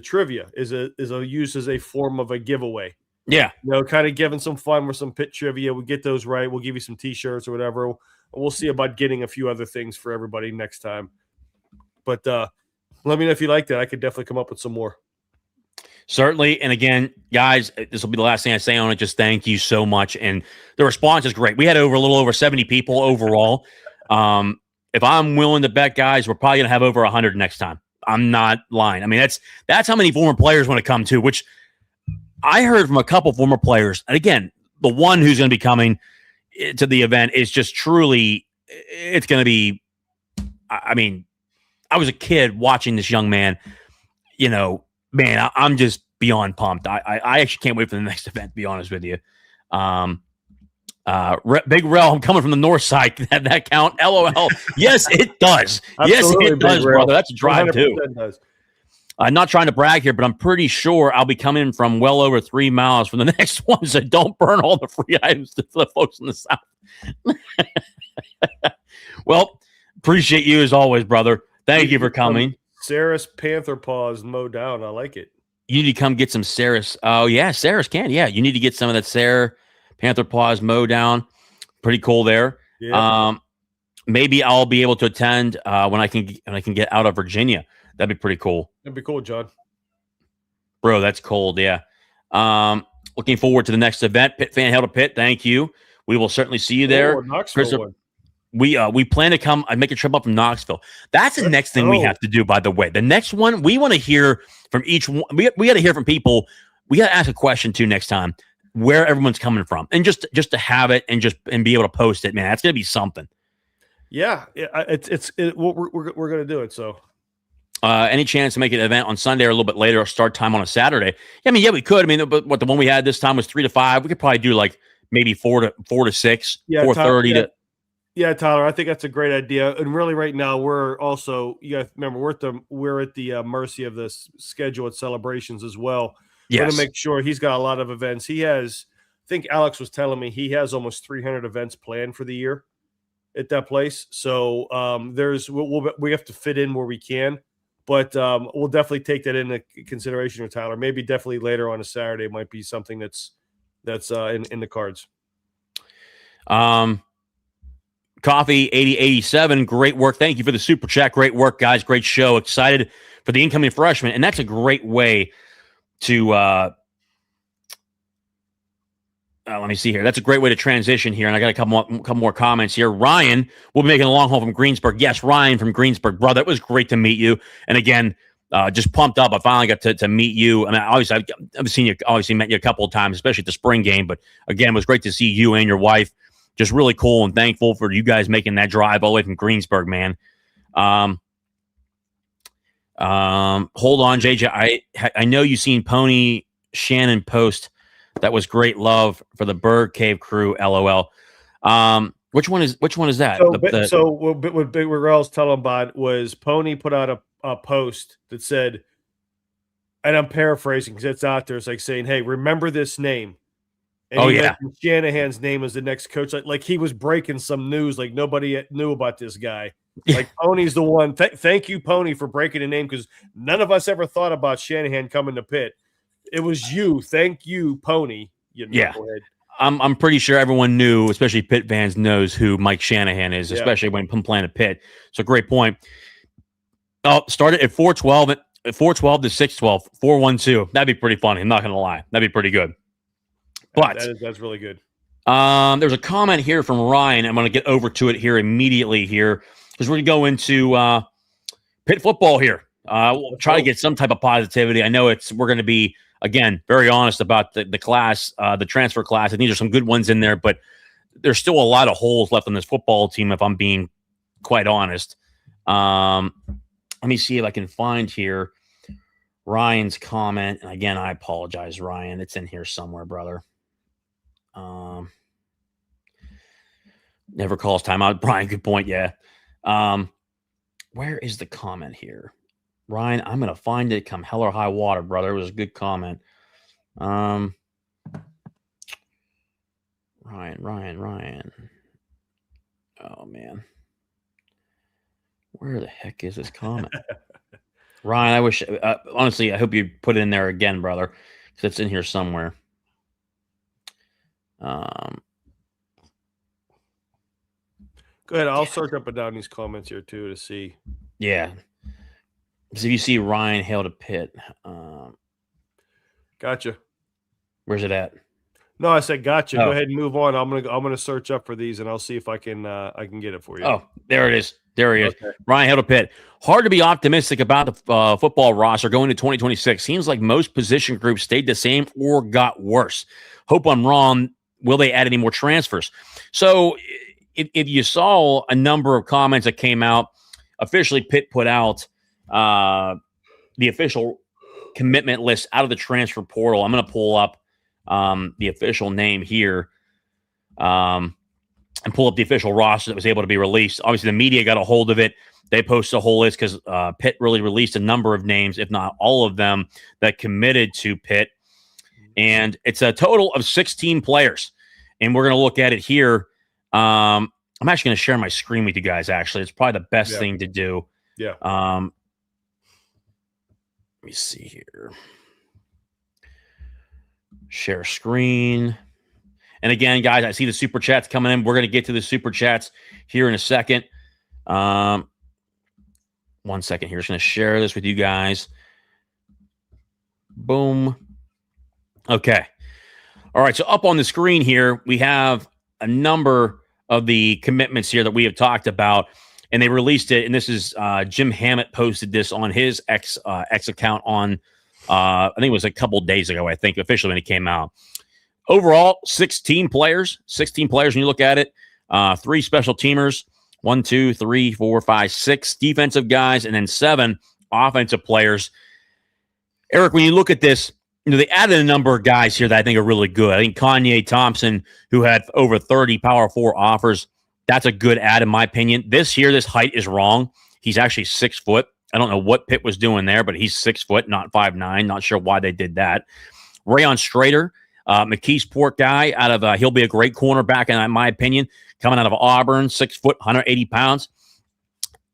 Speaker 2: trivia is used as a form of a giveaway.
Speaker 1: Yeah.
Speaker 2: Kind of giving some fun with some Pitt trivia. We get those right. We'll give you some T-shirts or whatever. We'll see about getting a few other things for everybody next time. But let me know if you like that. I could definitely come up with some more.
Speaker 1: Certainly. And again, guys, this will be the last thing I say on it. Just thank you so much. And the response is great. We had a little over 70 people overall. If I'm willing to bet, guys, we're probably going to have over 100 next time. I'm not lying. I mean, that's how many former players want to come to, which I heard from a couple former players. And again, the one who's going to be coming to the event is just truly, it's going to be, I mean, I was a kid watching this young man, man, I'm just beyond pumped. I actually can't wait for the next event, to be honest with you. Big Rel, I'm coming from the north side. That count? LOL. Yes, it does.
Speaker 2: Absolutely,
Speaker 1: yes, it does, brother. That's a drive, too.
Speaker 2: Does.
Speaker 1: I'm not trying to brag here, but I'm pretty sure I'll be coming from well over 3 miles from the next one, so don't burn all the free items to the folks in the South. Well, appreciate you as always, brother. Thank you for coming.
Speaker 2: Sarah's Panther Paws mow down. I like it.
Speaker 1: You need to come get some Sarah's. Oh, yeah, Sarah's can. Yeah, you need to get some of that Sarah Panther Paws mow down. Pretty cool there.
Speaker 2: Yeah.
Speaker 1: Maybe I'll be able to attend when I can get out of Virginia. That'd be pretty cool.
Speaker 2: That'd be cool, John.
Speaker 1: Bro, that's cold. Yeah. Looking forward to the next event. Pitt Fan Hell to Pitt. Thank you. We will certainly see you there.
Speaker 2: Knoxville.
Speaker 1: We plan to come. I make a trip up from Knoxville. That's the next thing we have to do. By the way, the next one we want to hear from each one. We got to hear from people. We got to ask a question too next time, where everyone's coming from, and just to have it and be able to post it. Man, that's gonna be something.
Speaker 2: Yeah, we're gonna do it. So.
Speaker 1: Any chance to make an event on Sunday or a little bit later or start time on a Saturday? I mean, yeah, we could. I mean, but what the one we had this time was 3 to 5. We could probably do like maybe 4 to 6, 4:30 to.
Speaker 2: Yeah, Tyler, I think that's a great idea. And really, right now, we're also, you guys remember, we're at the mercy of the schedule at Celebrations as well.
Speaker 1: Yes.
Speaker 2: We're going to make sure he's got a lot of events. He has, I think Alex was telling me he has almost 300 events planned for the year at that place. So we have to fit in where we can. But we'll definitely take that into consideration with Tyler. Maybe definitely later on a Saturday might be something that's in the cards.
Speaker 1: Coffee 8087, great work. Thank you for the super chat. Great work, guys. Great show. Excited for the incoming freshmen, and that's a great way to. Let me see here. That's a great way to transition here, and I got a couple more comments here. Ryan will be making a long haul from Greensburg. Yes, Ryan from Greensburg, brother. It was great to meet you, and again, just pumped up. I finally got to meet you. I mean, obviously, I've seen you. Obviously, met you a couple of times, especially at the spring game. But again, it was great to see you and your wife. Just really cool and thankful for you guys making that drive all the way from Greensburg, man. Hold on, JJ. I know you've seen Pony Shannon post. That was great love for the Bird Cave crew. LOL. Which one is that?
Speaker 2: So what Big Rail's telling about was Pony put out a post that said, and I'm paraphrasing because it's out there. It's like saying, "Hey, remember this name." And
Speaker 1: Oh
Speaker 2: he
Speaker 1: yeah,
Speaker 2: mentioned Shanahan's name as the next coach. Like he was breaking some news. Like nobody knew about this guy. Like Pony's the one. Thank you, Pony, for breaking the name because none of us ever thought about Shanahan coming to Pitt. It was you. Thank you, Pony. You knucklehead.
Speaker 1: I'm pretty sure everyone knew, especially Pitt fans, knows who Mike Shanahan is, especially when playing at Pitt. So great point. Oh, started at 412 at 412 to 612, 412. That'd be pretty funny. I'm not gonna lie. That'd be pretty good. But
Speaker 2: that's really good.
Speaker 1: There's a comment here from Ryan. I'm gonna get over to it here immediately here because we're gonna go into Pitt football here. We'll try to get some type of positivity. I know we're gonna be again very honest about the class, the transfer class. I think there's some good ones in there, but there's still a lot of holes left on this football team, if I'm being quite honest. Let me see if I can find here Ryan's comment. And again, I apologize, Ryan. It's in here somewhere, brother. Never calls timeout. Brian, good point. Yeah. Where is the comment here? Ryan, I'm going to find it come hell or high water, brother. It was a good comment. Ryan. Oh, man. Where the heck is this comment? Ryan, I wish, honestly, I hope you put it in there again, brother, because it's in here somewhere.
Speaker 2: Go ahead. I'll search up and down these comments here, too, to see.
Speaker 1: Yeah. So if you see Ryan hail to Pitt.
Speaker 2: Gotcha.
Speaker 1: Where's it at?
Speaker 2: No, I said gotcha. Go ahead and move on. I'm gonna search up for these and I'll see if I can get it for you.
Speaker 1: Oh, there it is. There he is. Ryan hail to Pitt. Hard to be optimistic about the football roster going to 2026. Seems like most position groups stayed the same or got worse. Hope I'm wrong. Will they add any more transfers? So if you saw a number of comments that came out, officially Pitt put out the official commitment list out of the transfer portal. I'm going to pull up the official name here and pull up the official roster that was able to be released. Obviously, the media got a hold of it. They posted a whole list because Pitt really released a number of names, if not all of them, that committed to Pitt. And it's a total of 16 players. And we're going to look at it here. I'm actually going to share my screen with you guys, actually. It's probably the best thing to do.
Speaker 2: Yeah.
Speaker 1: Let me see here. Share screen. And again, guys, I see the super chats coming in. We're going to get to the super chats here in a second. 1 second here. Just going to share this with you guys. Boom. Okay. All right. So up on the screen here, we have a number of the commitments here that we have talked about, and they released it. And this is Jim Hammett posted this on his X account on, I think it was a couple days ago, I think, officially when it came out. Overall, 16 players when you look at it. 3 special teamers, 1, 2, 3, 4, 5, 6 defensive guys, and then 7 offensive players. Eric, when you look at this, they added a number of guys here that I think are really good. I think Kanye Thompson, who had over 30 Power 4 offers, that's a good add in my opinion. This height is wrong. He's actually 6 foot. I don't know what Pitt was doing there, but he's 6 foot, not 5'9". Not sure why they did that. Rayon Strader, McKeesport guy out of he'll be a great cornerback in my opinion, coming out of Auburn, 6 foot, 180 pounds.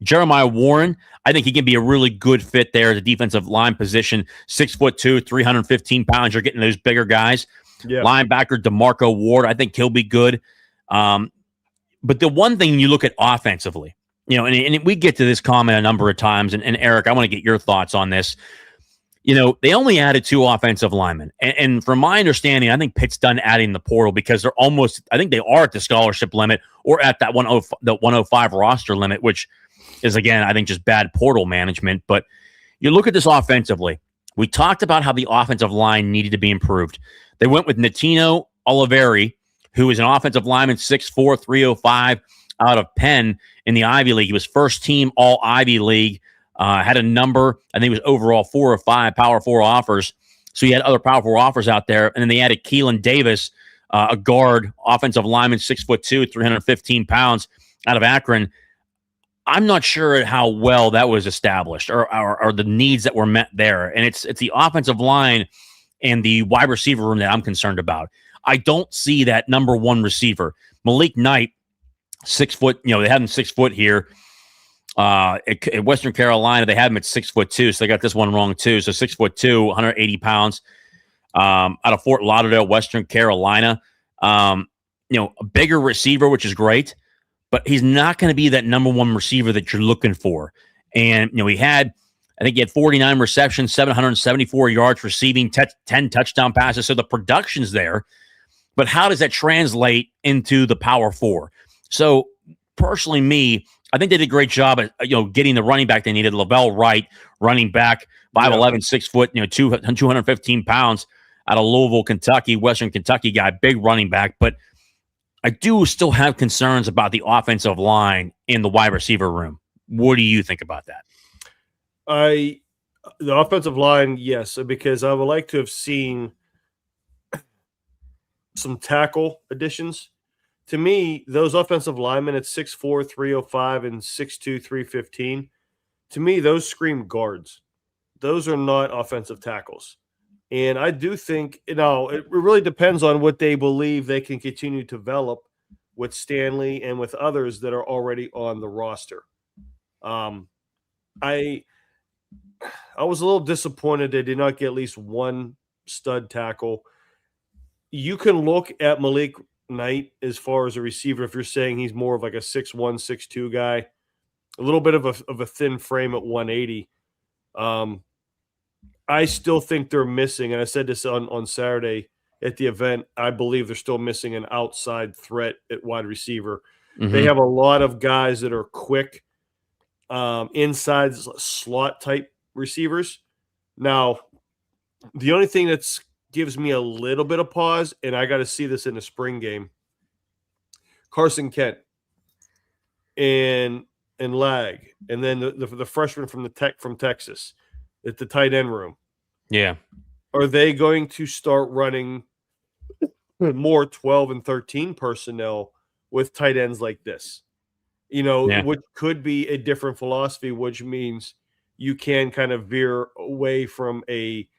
Speaker 1: Jeremiah Warren, I think he can be a really good fit there at the defensive line position. 6'2", 315 pounds. You're getting those bigger guys. Yeah. Linebacker DeMarco Ward, I think he'll be good. But the one thing you look at offensively, and we get to this comment a number of times, and Eric, I want to get your thoughts on this. They only added 2 offensive linemen. And from my understanding, I think Pitt's done adding the portal because they're almost, I think they are at the scholarship limit or at that 105 roster limit, which is, again, I think just bad portal management. But you look at this offensively. We talked about how the offensive line needed to be improved. They went with Natino Oliveri, who is an offensive lineman, 6'4", 305, out of Penn in the Ivy League. He was first team all Ivy League. Had a number, I think it was overall 4 or 5 Power 4 offers. So you had other Power 4 offers out there. And then they added Keelan Davis, a guard, offensive lineman, 6'2", 315 pounds, out of Akron. I'm not sure how well that was established or the needs that were met there. And it's the offensive line and the wide receiver room that I'm concerned about. I don't see that number one receiver. Malik Knight, 6 foot, they had him 6 foot here. At Western Carolina, they had him at 6'2", so they got this one wrong too. So 6'2", 180 pounds, out of Fort Lauderdale, Western Carolina. A bigger receiver, which is great, but he's not going to be that number one receiver that you're looking for. And he had 49 receptions, 774 yards receiving, 10 touchdown passes. So the production's there, but how does that translate into the Power Four? So personally, I think they did a great job at getting the running back they needed. Lavelle Wright, running back, 5'11", 6 foot, 215 pounds, out of Louisville, Kentucky, Western Kentucky guy, big running back. But I do still have concerns about the offensive line in the wide receiver room. What do you think about that?
Speaker 2: The offensive line, yes, because I would like to have seen some tackle additions. To me, those offensive linemen at 6'4", 305 and 6'2", 315, to me, those scream guards. Those are not offensive tackles. And I do think, it really depends on what they believe they can continue to develop with Stanley and with others that are already on the roster. I was a little disappointed they did not get at least one stud tackle. You can look at Malik Knight as far as a receiver if you're saying he's more of like a 6'1", 6'2" guy, a little bit of a thin frame at 180. I still think they're missing, and I said this on Saturday at the event, I believe they're still missing an outside threat at wide receiver. Mm-hmm. They have a lot of guys that are quick, inside slot type receivers. Now, the only thing that gives me a little bit of pause, and I got to see this in the spring game, Carson Kent and Lag, and then the freshman from Texas at the tight end room.
Speaker 1: Yeah.
Speaker 2: Are they going to start running more 12 and 13 personnel with tight ends like this? Which could be a different philosophy, which means you can kind of veer away from a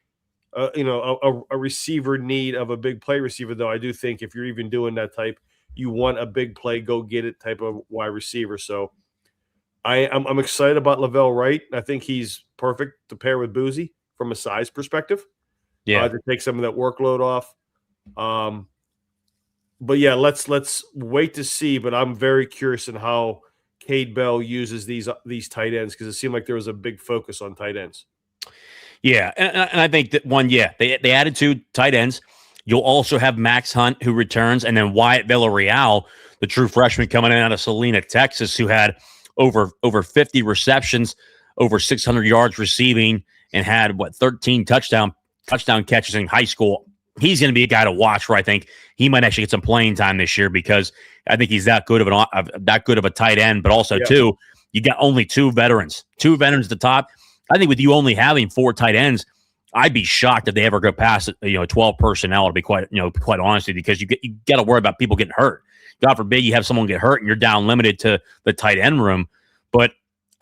Speaker 2: receiver need of a big play receiver, though I do think if you're even doing that type, you want a big play, go get it type of wide receiver. So I'm excited about Lavelle Wright. I think he's perfect to pair with Boozy from a size perspective.
Speaker 1: Yeah,
Speaker 2: to take some of that workload off. But yeah, let's wait to see. But I'm very curious in how Cade Bell uses these tight ends, because it seemed like there was a big focus on tight ends.
Speaker 1: Yeah, and I think that they added 2 tight ends. You'll also have Max Hunt, who returns, and then Wyatt Villarreal, the true freshman coming in out of Salina, Texas, who had over 50 receptions, over 600 yards receiving, and had 13 touchdown catches in high school. He's going to be a guy to watch, where I think he might actually get some playing time this year, because I think he's that good of a tight end. But also too, you got only 2 veterans at the top. I think with you only having 4 tight ends, I'd be shocked if they ever go past 12 personnel. To be quite honest with you, because you got to worry about people getting hurt. God forbid you have someone get hurt and you're down limited to the tight end room. But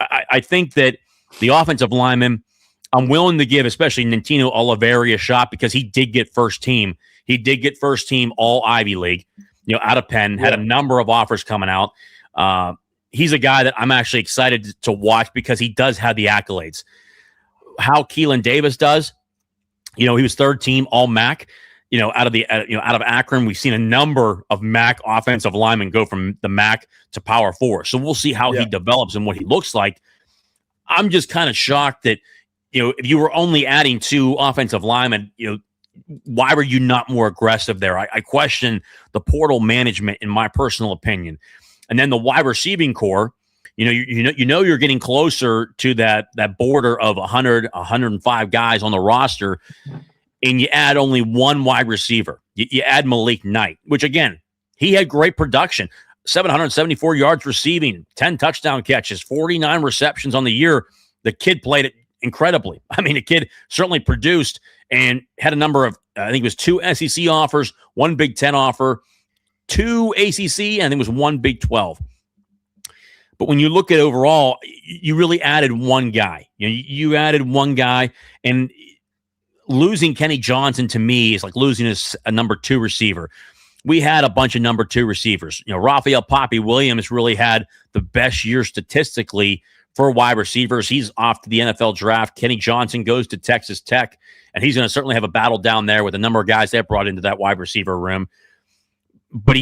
Speaker 1: I think that the offensive linemen, I'm willing to give, especially Nintino Oliveri, a shot, because he did get first team. He did get first team All Ivy League, out of Penn. Had a number of offers coming out. He's a guy that I'm actually excited to watch, because he does have the accolades. How Keelan Davis does, he was third team All MAC. Out of Akron, we've seen a number of MAC offensive linemen go from the MAC to Power 4. So we'll see how he develops and what he looks like. I'm just kind of shocked that, if you were only adding 2 offensive linemen, why were you not more aggressive there? I question the portal management, in my personal opinion. And then the wide receiving core, you're getting closer to that border of 100, 105 guys on the roster, and you add only 1 wide receiver. You add Malik Knight, which, again, he had great production, 774 yards receiving, 10 touchdown catches, 49 receptions on the year. The kid played it incredibly. I mean, the kid certainly produced and had a number of, I think it was 2 SEC offers, 1 Big Ten offer, 2 ACC, and I think it was 1 Big 12. But when you look at overall, you really added 1 guy. You added 1 guy, and losing Kenny Johnson to me is like losing a number 2 receiver. We had a bunch of number 2 receivers. Raphael Poppy Williams really had the best year statistically for wide receivers. He's off to the NFL draft. Kenny Johnson goes to Texas Tech, and he's going to certainly have a battle down there with a number of guys they brought into that wide receiver room. But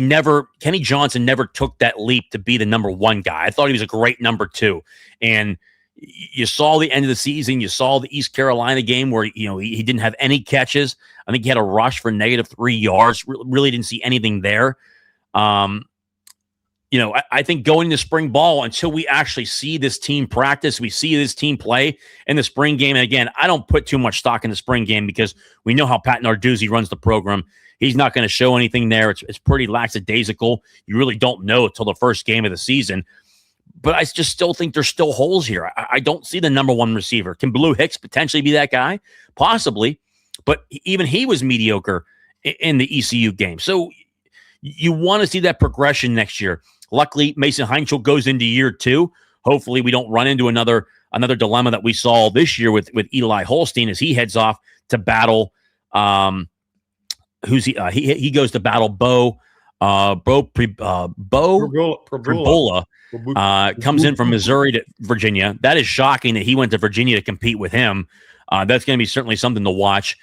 Speaker 1: Kenny Johnson never took that leap to be the number 1 guy. I thought he was a great number 2. And you saw the end of the season. You saw the East Carolina game where, he didn't have any catches. I think he had a rush for -3 yards. Really didn't see anything there. I think going to spring ball, until we actually see this team practice, we see this team play in the spring game. And again, I don't put too much stock in the spring game because we know how Pat Narduzzi runs the program. He's not going to show anything there. It's pretty lackadaisical. You really don't know until the first game of the season. But I just still think there's still holes here. I don't see the number 1 receiver. Can Blue Hicks potentially be that guy? Possibly. But even he was mediocre in the ECU game. So you want to see that progression next year. Luckily, Mason Heinzel goes into year 2. Hopefully we don't run into another dilemma that we saw this year with Eli Holstein as he heads off to battle. He goes to battle Bo Pribula. Comes in from Missouri to Virginia. That is shocking that he went to Virginia to compete with him. That's going to be certainly something to watch.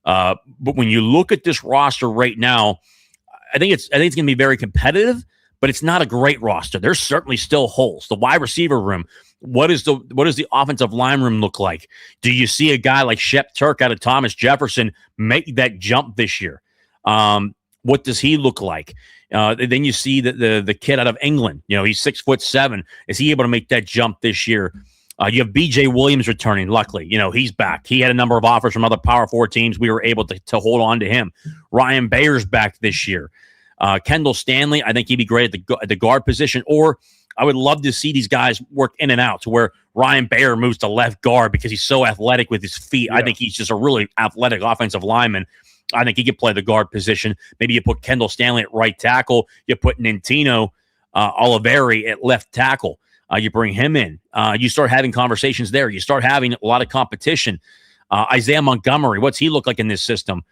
Speaker 1: But when you look at this roster right now, I think it's going to be very competitive, but it's not a great roster. There's certainly still holes. The wide receiver room. What does the offensive line room look like? Do you see a guy like Shep Turk out of Thomas Jefferson make that jump this year? What does he look like? Then you see the kid out of England. He's 6'7". Is he able to make that jump this year? You have B.J. Williams returning. Luckily, he's back. He had a number of offers from other Power 4 teams. We were able to hold on to him. Ryan Bayer's back this year. Kendall Stanley, I think he'd be great at the guard position. Or I would love to see these guys work in and out to where Ryan Bayer moves to left guard because he's so athletic with his feet. Yeah. I think he's just a really athletic offensive lineman. I think he could play the guard position. Maybe you put Kendall Stanley at right tackle. You put Nintino Oliveri at left tackle. You bring him in. You start having conversations there. You start having a lot of competition. Isaiah Montgomery, what's he look like in this system?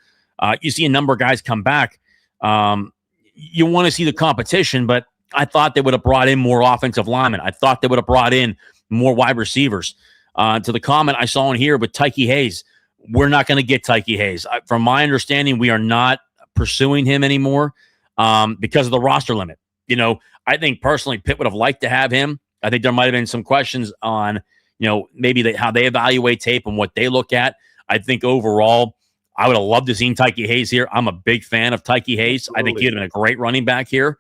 Speaker 1: You see a number of guys come back. You want to see the competition, but I thought they would have brought in more offensive linemen. I thought they would have brought in more wide receivers. To the comment I saw in here with Tyke Hayes, we're not going to get Tyke Hayes. From my understanding, we are not pursuing him anymore because of the roster limit. I think personally Pitt would have liked to have him. I think there might have been some questions on, maybe how they evaluate tape and what they look at. I think overall, I would have loved to have seen Tyke Hayes here. I'm a big fan of Tyke Hayes. Absolutely. I think he would have been a great running back here.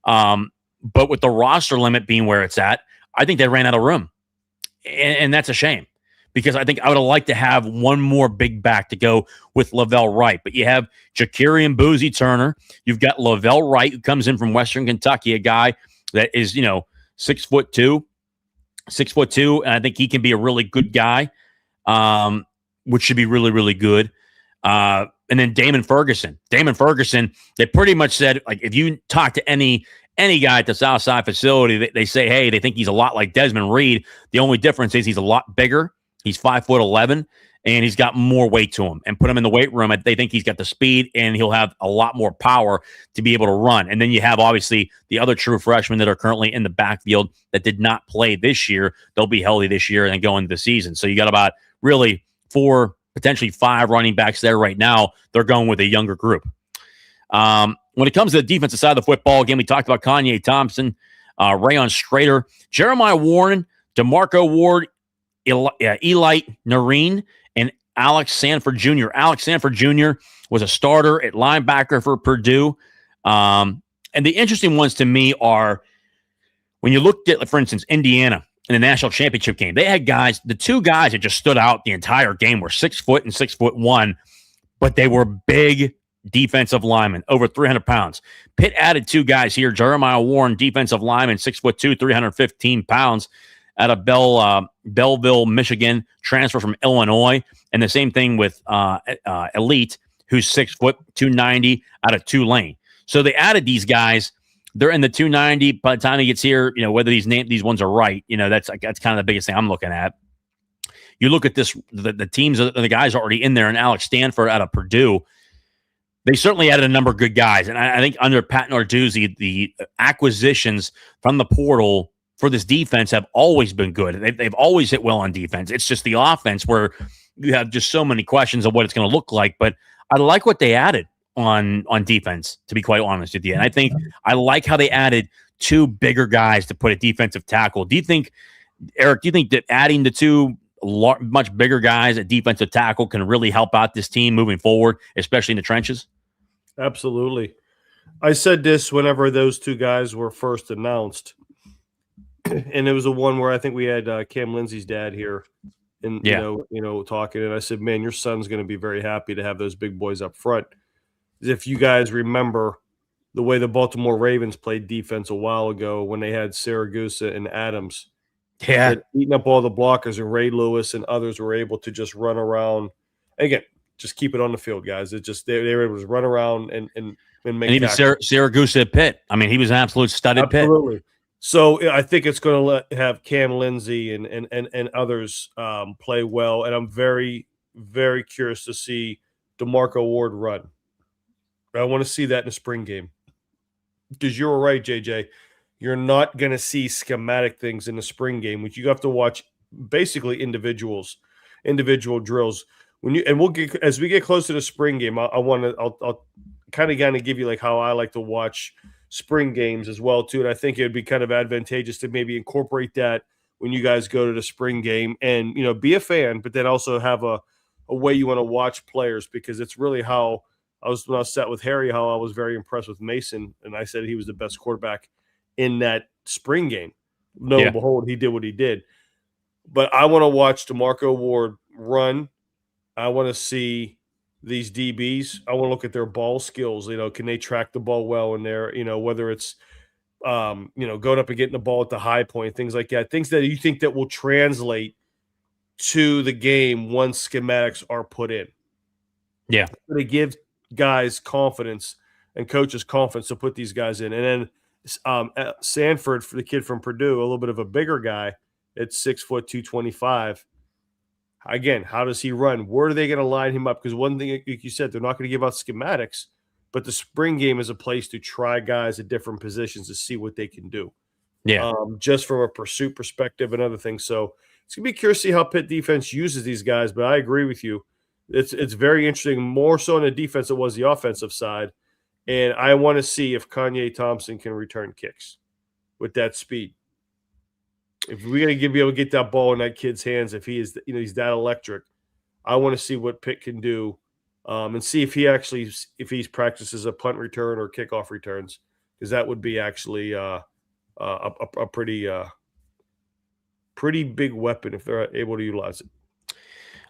Speaker 1: But with the roster limit being where it's at, I think they ran out of room. And that's a shame because I think I would have liked to have one more big back to go with Lavelle Wright. But you have Jakirian Boozy Turner. You've got Lavelle Wright, who comes in from Western Kentucky, a guy that is, 6'2", and I think he can be a really good guy, which should be really, really good. And then Damon Ferguson. They pretty much said, like, if you talk to any guy at the Southside facility, they say, hey, they think he's a lot like Desmond Reed. The only difference is he's a lot bigger. He's 5'11", and he's got more weight to him. And put him in the weight room, they think he's got the speed, and he'll have a lot more power to be able to run. And then you have, obviously, the other true freshmen that are currently in the backfield that did not play this year. They'll be healthy this year and then go into the season. So you got about really 4, potentially 5 running backs there right now. They're going with a younger group. When it comes to the defensive side of the football, again, we talked about Kanye Thompson, Rayon Strader, Jeremiah Warren, DeMarco Ward, Eli Nareen, and Alex Sanford Jr. Alex Sanford Jr. was a starter at linebacker for Purdue. And the interesting ones to me are when you looked at, for instance, Indiana in the national championship game, they had guys, the 2 guys that just stood out the entire game were 6 foot and 6'1", but they were big defensive linemen, over 300 pounds. Pitt added 2 guys here, Jeremiah Warren, defensive lineman, 6'2", 315 pounds, out of Belleville, Michigan, transfer from Illinois. And the same thing with Elite, who's 6 foot, 290, out of Tulane. So they added these guys. They're in the 290. By the time he gets here, whether these ones are right, that's kind of the biggest thing I'm looking at. You look at the teams, the guys already in there, and Alex Stanford out of Purdue. They certainly added a number of good guys. And I think under Pat Narduzzi, the acquisitions from the portal for this defense have always been good. They've always hit well on defense. It's just the offense where you have just so many questions of what it's going to look like. But I like what they added on defense, to be quite honest with you. And I think I like how they added 2 bigger guys to put a defensive tackle. Do you think, Eric, that adding the 2 much bigger guys at defensive tackle can really help out this team moving forward, especially in the trenches?
Speaker 2: Absolutely. I said this whenever those 2 guys were first announced, and it was the one where I think we had Cam Lindsey's dad here, and talking, and I said, "Man, your son's going to be very happy to have those big boys up front." If you guys remember the way the Baltimore Ravens played defense a while ago when they had Saragusa and Adams, eating up all the blockers, and Ray Lewis and others were able to just run around. Again, just keep it on the field, guys. It just they were able to run around and make. And
Speaker 1: even Saragusa at Pitt. I mean, he was an absolute stud at Pitt.
Speaker 2: Absolutely. So I think it's going to have Cam Lindsey and others play well, and I'm very, very curious to see DeMarco Ward run. I want to see that in the spring game, because you're right, JJ. You're not going to see schematic things in the spring game, which you have to watch basically individual drills. We'll get, as we get close to the spring game, I'll kind of give you like how I like to watch spring games as well too. And I think it would be kind of advantageous to maybe incorporate that when you guys go to the spring game, and be a fan, but then also have a way you want to watch players, because it's really how when I was sat with Harry, how I was very impressed with Mason, and I said he was the best quarterback in that spring game. Lo and behold, he did what he did. But I want to watch DeMarco Ward run. I want to see these DBs. I want to look at their ball skills. Can they track the ball well in there? Whether it's going up and getting the ball at the high point, things like that. Things that you think that will translate to the game once schematics are put in.
Speaker 1: Yeah.
Speaker 2: They give guys confidence and coaches confidence to put these guys in. And then Sanford, for the kid from Purdue, a little bit of a bigger guy at 6 foot 225. Again, how does he run? Where are they going to line him up? Because one thing, like you said, they're not going to give out schematics, but the spring game is a place to try guys at different positions to see what they can do.
Speaker 1: Yeah.
Speaker 2: Just from a pursuit perspective and other things. So it's going to be curious to see how Pitt defense uses these guys, but I agree with you. It's very interesting, more so on the defense than it was the offensive side. And I want to see if Kanye Thompson can return kicks with that speed. If we're going to be able to get that ball in that kid's hands, if he is, he's that electric, I want to see what Pitt can do, and see if he practices a punt return or kickoff returns, because that would be actually a pretty big weapon if they're able to utilize it.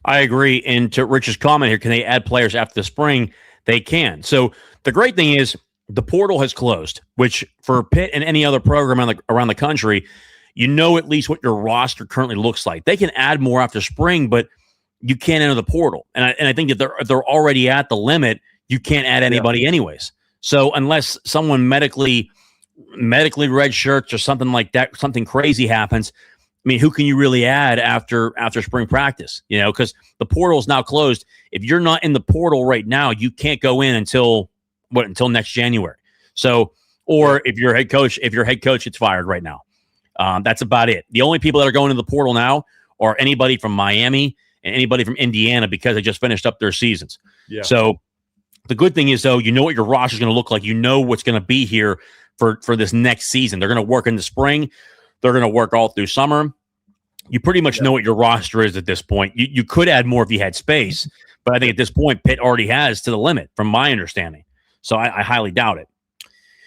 Speaker 1: I agree. And to Rich's comment here, can they add players after the spring? They can. So the great thing is the portal has closed, which for Pitt and any other program around the country, at least what your roster currently looks like. They can add more after spring, but you can't enter the portal. And I think if they're already at the limit, you can't add anybody anyways. So unless someone medically red shirts or something like that, something crazy happens, I mean, who can you really add after spring practice? Because the portal is now closed. If you're not in the portal right now, you can't go in until next January. So, or if your head coach gets fired right now, that's about it. The only people that are going to the portal now are anybody from Miami and anybody from Indiana, because they just finished up their seasons. Yeah. So the good thing is, though, what your roster is going to look like. What's going to be here for this next season. They're going to work in the spring. They're going to work all through summer. You pretty much know what your roster is at this point. You could add more if you had space, but I think at this point, Pitt already has to the limit, from my understanding. So I highly doubt it.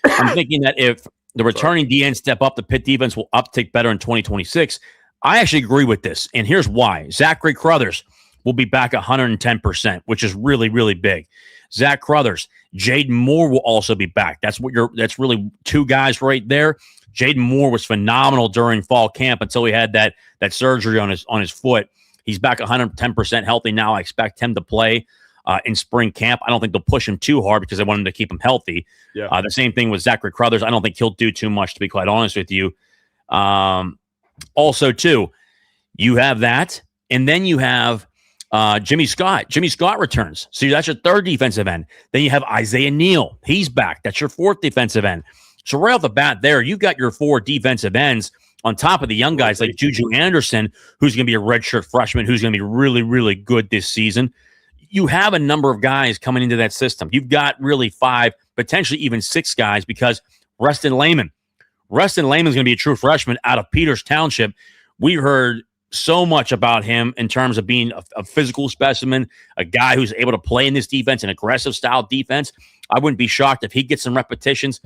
Speaker 1: I'm thinking that if the returning DN step up, the Pitt defense will uptick better in 2026. I actually agree with this, and here's why. Zachary Crothers will be back 110%, which is really, really big. Zach Crothers, Jaden Moore will also be back. That's really 2 guys right there. Jaden Moore was phenomenal during fall camp until he had that surgery on his foot. He's back 110% healthy now. I expect him to play in spring camp. I don't think they'll push him too hard because they want him to keep him healthy. Yeah. The same thing with Zachary Crothers. I don't think he'll do too much, to be quite honest with you. Also, too, you have that. And then you have Jimmy Scott. Jimmy Scott returns. So that's your third defensive end. Then you have Isaiah Neal. He's back. That's your fourth defensive end. So right off the bat there, you've got your four defensive ends on top of the young guys like Juju Anderson, who's going to be a redshirt freshman, who's going to be really, really good this season. You have a number of guys coming into that system. You've got really 5, potentially even 6 guys, because Reston Lehman is going to be a true freshman out of Peters Township. We heard so much about him in terms of being a physical specimen, a guy who's able to play in this defense, an aggressive style defense. I wouldn't be shocked if he gets some repetitions.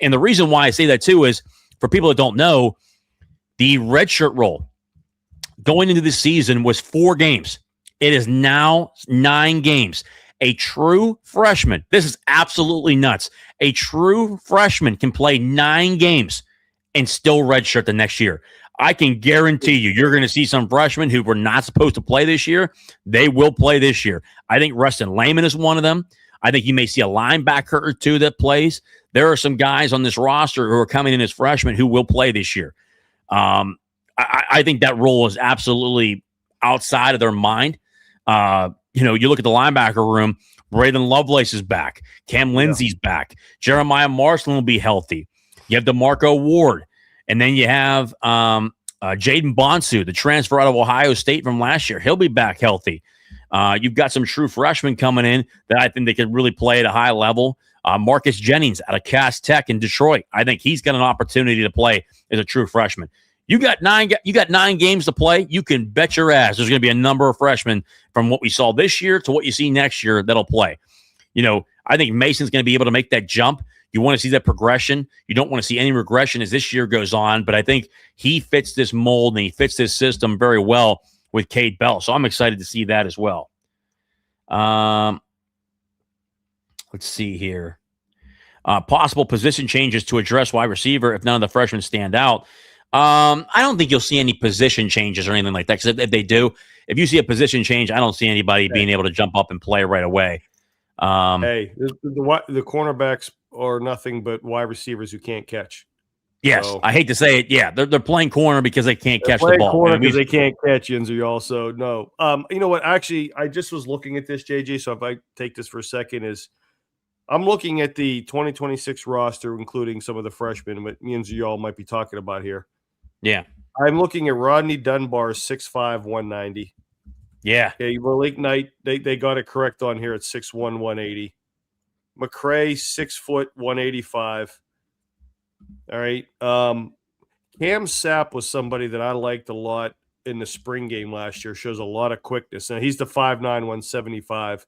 Speaker 1: And the reason why I say that too is, for people that don't know, the redshirt rule going into this season was 4 games. It is now 9 games. A true freshman, this is absolutely nuts. A true freshman can play 9 games and still redshirt the next year. I can guarantee you're going to see some freshmen who were not supposed to play this year. They will play this year. I think Reston Lehman is one of them. I think you may see a linebacker or 2 that plays. There are some guys on this roster who are coming in as freshmen who will play this year. I think that role is absolutely outside of their mind. You look at the linebacker room. Braden Lovelace is back. Cam Lindsey's back. Jeremiah Marsland will be healthy. You have DeMarco Ward. And then you have Jaden Bonsu, the transfer out of Ohio State from last year. He'll be back healthy. You've got some true freshmen coming in that I think they could really play at a high level. Marcus Jennings out of Cass Tech in Detroit. I think he's got an opportunity to play as a true freshman. You got 9 games to play. You can bet your ass there's going to be a number of freshmen from what we saw this year to what you see next year that'll play. I think Mason's going to be able to make that jump. You want to see that progression. You don't want to see any regression as this year goes on, but I think he fits this mold and he fits this system very well with Cade Bell. So I'm excited to see that as well. Let's see here. Possible position changes to address wide receiver if none of the freshmen stand out. I don't think you'll see any position changes or anything like that, because if they do, if you see a position change, I don't see anybody being able to jump up and play right away.
Speaker 2: The cornerbacks are nothing but wide receivers who can't catch.
Speaker 1: Yes, so, I hate to say it. Yeah, they're playing corner because they can't catch the ball.
Speaker 2: Corner because they can't catch, you also no. You know what? Actually, I just was looking at this, JJ. So if I take this for a second, I'm looking at the 2026 roster, including some of the freshmen, what me and y'all might be talking about here.
Speaker 1: Yeah,
Speaker 2: I'm looking at Rodney Dunbar, 6'5", 190.
Speaker 1: Yeah.
Speaker 2: Okay, Malik Knight, they got it correct on here at 6'1", 180. McCray, 6 foot, 185. All right. Cam Sapp was somebody that I liked a lot in the spring game last year. Shows a lot of quickness. And he's the 5'9", 175.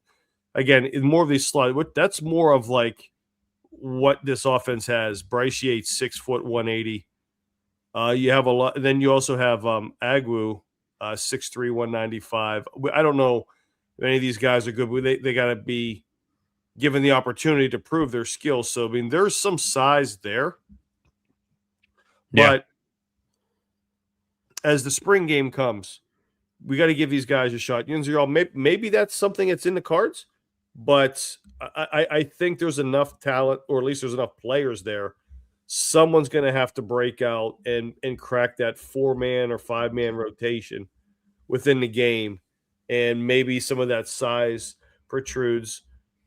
Speaker 2: Again, in more of these slides, that's more of like what this offense has. Bryce Yates, 6 foot, 180. You have a lot. Then you also have Agwu, 6'3", 195. I don't know if any of these guys are good, but they got to be given the opportunity to prove their skills. So, I mean, there's some size there.
Speaker 1: Yeah.
Speaker 2: But as the spring game comes, we got to give these guys a shot. Maybe that's something that's in the cards, but I think there's enough talent, or at least there's enough players there. Someone's going to have to break out and crack that 4-man or 5-man rotation within the game, and maybe some of that size protrudes.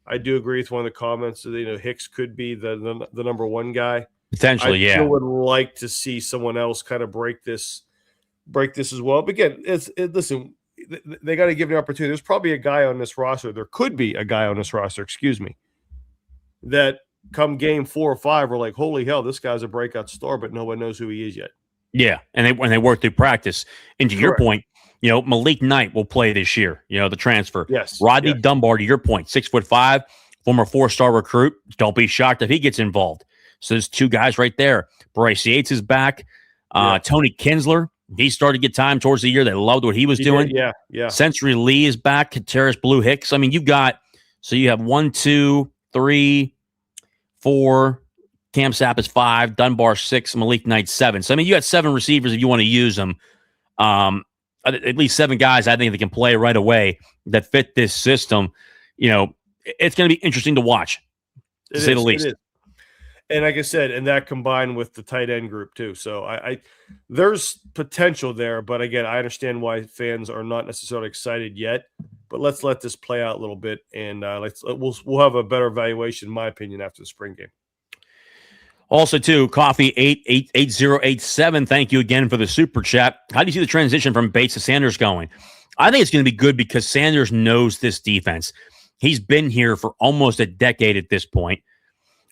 Speaker 2: I do agree with one of the comments that Hicks could be the number 1 guy.
Speaker 1: Potentially, yeah.
Speaker 2: I would like to see someone else kind of break this as well. But again, listen, they got to give the opportunity. There's probably a guy on this roster. There could be a guy on this roster, that come game 4 or 5, we're like, holy hell, this guy's a breakout star, but no one knows who he is yet.
Speaker 1: Yeah, and when they work through practice. And to your point, Malik Knight will play this year, the transfer.
Speaker 2: Yes.
Speaker 1: Rodney Dunbar, to your point, 6'5", former 4-star recruit. Don't be shocked if he gets involved. So there's 2 guys right there. Bryce Yates is back. Tony Kinsler, he started to get time towards the year. They loved what he was doing.
Speaker 2: Did, yeah.
Speaker 1: Sensory Lee is back. Kateris Blue Hicks. I mean, you have 1, 2, 3, 4. Cam Sapp is 5. Dunbar 6. Malik Knight 7. So, I mean, you got 7 receivers if you want to use them. At least 7 guys I think that can play right away that fit this system. It's going to be interesting to watch, to say the least.
Speaker 2: And like I said, and that combined with the tight end group too. So there's potential there, but again, I understand why fans are not necessarily excited yet. But let's let this play out a little bit, and we'll have a better evaluation, in my opinion, after the spring game.
Speaker 1: Also, too, Coffee 88087. Thank you again for the super chat. How do you see the transition from Bates to Sanders going? I think it's going to be good because Sanders knows this defense. He's been here for almost a decade at this point.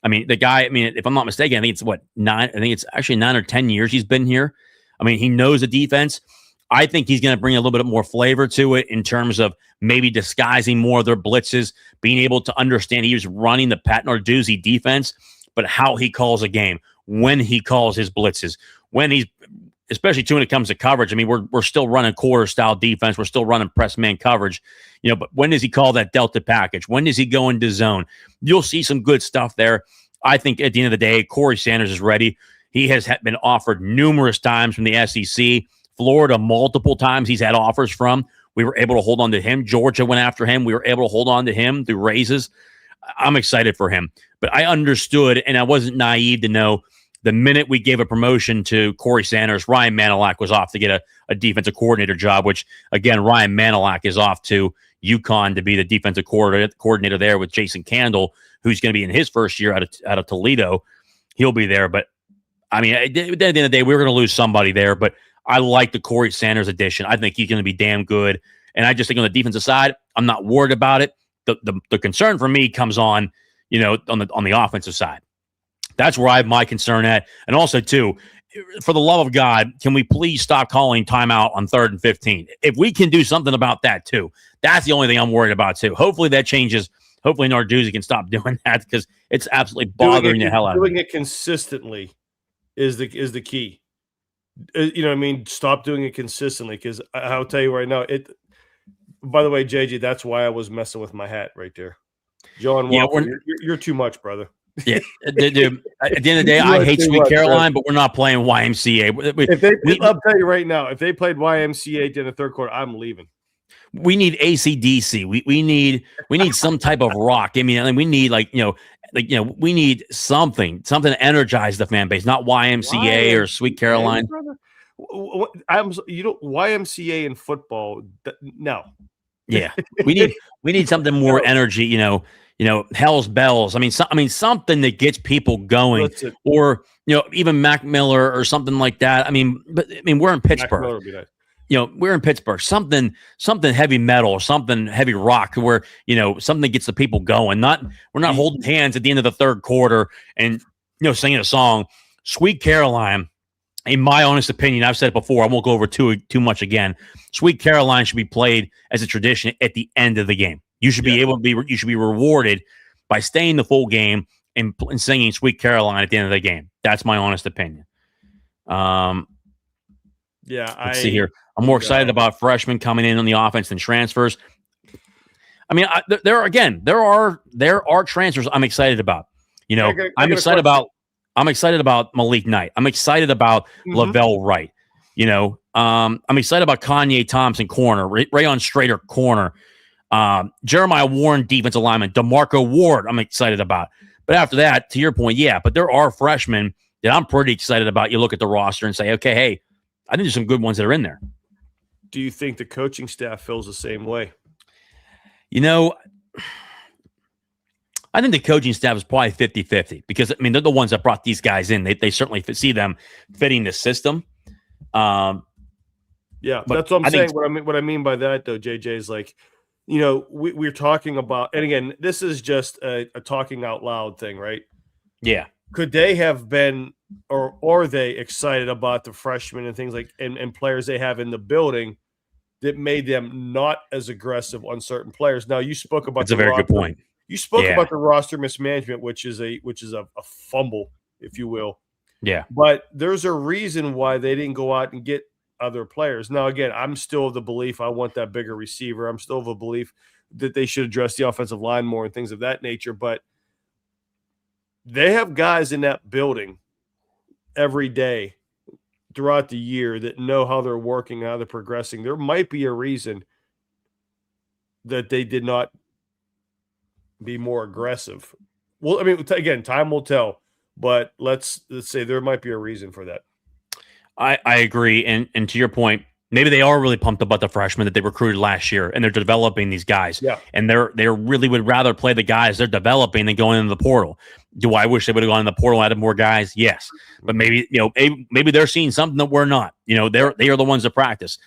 Speaker 1: I mean, the guy, if I'm not mistaken, I think it's I think it's actually 9 or 10 years he's been here. I mean, he knows the defense. I think he's going to bring a little bit more flavor to it in terms of maybe disguising more of their blitzes, being able to understand he was running the Pat Narduzzi defense, but how he calls a game, when he calls his blitzes, when he's, especially too when it comes to coverage. I mean, we're still running quarter style defense. We're still running press man coverage, but when does he call that Delta package? When does he go into zone? You'll see some good stuff there. I think at the end of the day, Corey Sanders is ready. He has been offered numerous times from the SEC. Florida, multiple times he's had offers from. We were able to hold on to him. Georgia went after him. We were able to hold on to him through raises. I'm excited for him. But I understood, and I wasn't naive to know the minute we gave a promotion to Corey Sanders, Ryan Manilak was off to get a defensive coordinator job, which, again, Ryan Manilak is off to UConn to be the defensive coordinator there with Jason Candle, who's going to be in his first year out of Toledo. He'll be there. But, I mean, at the end of the day, we were going to lose somebody there. But I like the Corey Sanders addition. I think he's going to be damn good. And I just think on the defensive side, I'm not worried about it. The concern for me comes on, on the offensive side. That's where I have my concern at. And also, too, for the love of God, can we please stop calling timeout on 3rd and 15? If we can do something about that, too, that's the only thing I'm worried about, too. Hopefully that changes. Hopefully Narduzzi can stop doing that because it's absolutely bothering the hell out of me.
Speaker 2: Doing it consistently is the key. What I mean? Stop doing it consistently because I'll tell you right now, by the way, JJ, that's why I was messing with my hat right there. John Walker, you're too much, brother.
Speaker 1: Yeah, dude. At the end of the day, I hate Sweet Caroline, but we're not playing YMCA.
Speaker 2: I'll tell you right now, if they played YMCA in the third quarter, I'm leaving.
Speaker 1: We need ACDC. We need some type of rock. I mean, we need we need something to energize the fan base, not YMCA or Sweet Caroline.
Speaker 2: YMCA in football. No.
Speaker 1: Yeah, we need something more energy. Hell's Bells. I mean, something that gets people going, or even Mac Miller or something like that. I mean, we're in Pittsburgh. We're in Pittsburgh. Something heavy metal or something heavy rock, where something that gets the people going. We're not holding hands at the end of the third quarter and singing a song. Sweet Caroline, in my honest opinion, I've said it before. I won't go over too much again. Sweet Caroline should be played as a tradition at the end of the game. You should be able to be. You should be rewarded by staying the full game and singing "Sweet Caroline" at the end of the game. That's my honest opinion. Let's see here. I'm more excited about freshmen coming in on the offense than transfers. I mean, there are transfers I'm excited about. I'm excited about Malik Knight. I'm excited about Lavelle Wright. I'm excited about Kanye Thompson corner, Rayon Strader corner. Jeremiah Warren, defensive lineman, DeMarco Ward, I'm excited about. But after that, to your point, but there are freshmen that I'm pretty excited about. You look at the roster and say, okay, hey, I think there's some good ones that are in there.
Speaker 2: Do you think the coaching staff feels the same way?
Speaker 1: I think the coaching staff is probably 50-50 because, they're the ones that brought these guys in. They certainly see them fitting the system.
Speaker 2: That's what I'm saying. What I mean by that, though, JJ, is like, we're talking about, and again, this is just a talking out loud thing, right?
Speaker 1: Yeah.
Speaker 2: Could they have been, or are they excited about the freshmen and things like, and players they have in the building that made them not as aggressive on certain players? Now, you spoke about
Speaker 1: that's a very good point.
Speaker 2: You spoke about the roster mismanagement, which is a fumble, if you will.
Speaker 1: Yeah.
Speaker 2: But there's a reason why they didn't go out and get other players. Now, again, I'm still of the belief I want that bigger receiver. I'm still of a belief that they should address the offensive line more and things of that nature. But they have guys in that building every day throughout the year that know how they're working, how they're progressing. There might be a reason that they did not be more aggressive. Well, again, time will tell. but let's say there might be a reason for that.
Speaker 1: I agree. And to your point, maybe they are really pumped about the freshmen that they recruited last year and they're developing these guys.
Speaker 2: Yeah.
Speaker 1: And they really would rather play the guys they're developing than going into the portal. Do I wish they would have gone in the portal and added more guys? Yes. But maybe, maybe they're seeing something that we're not. They are the ones that practice.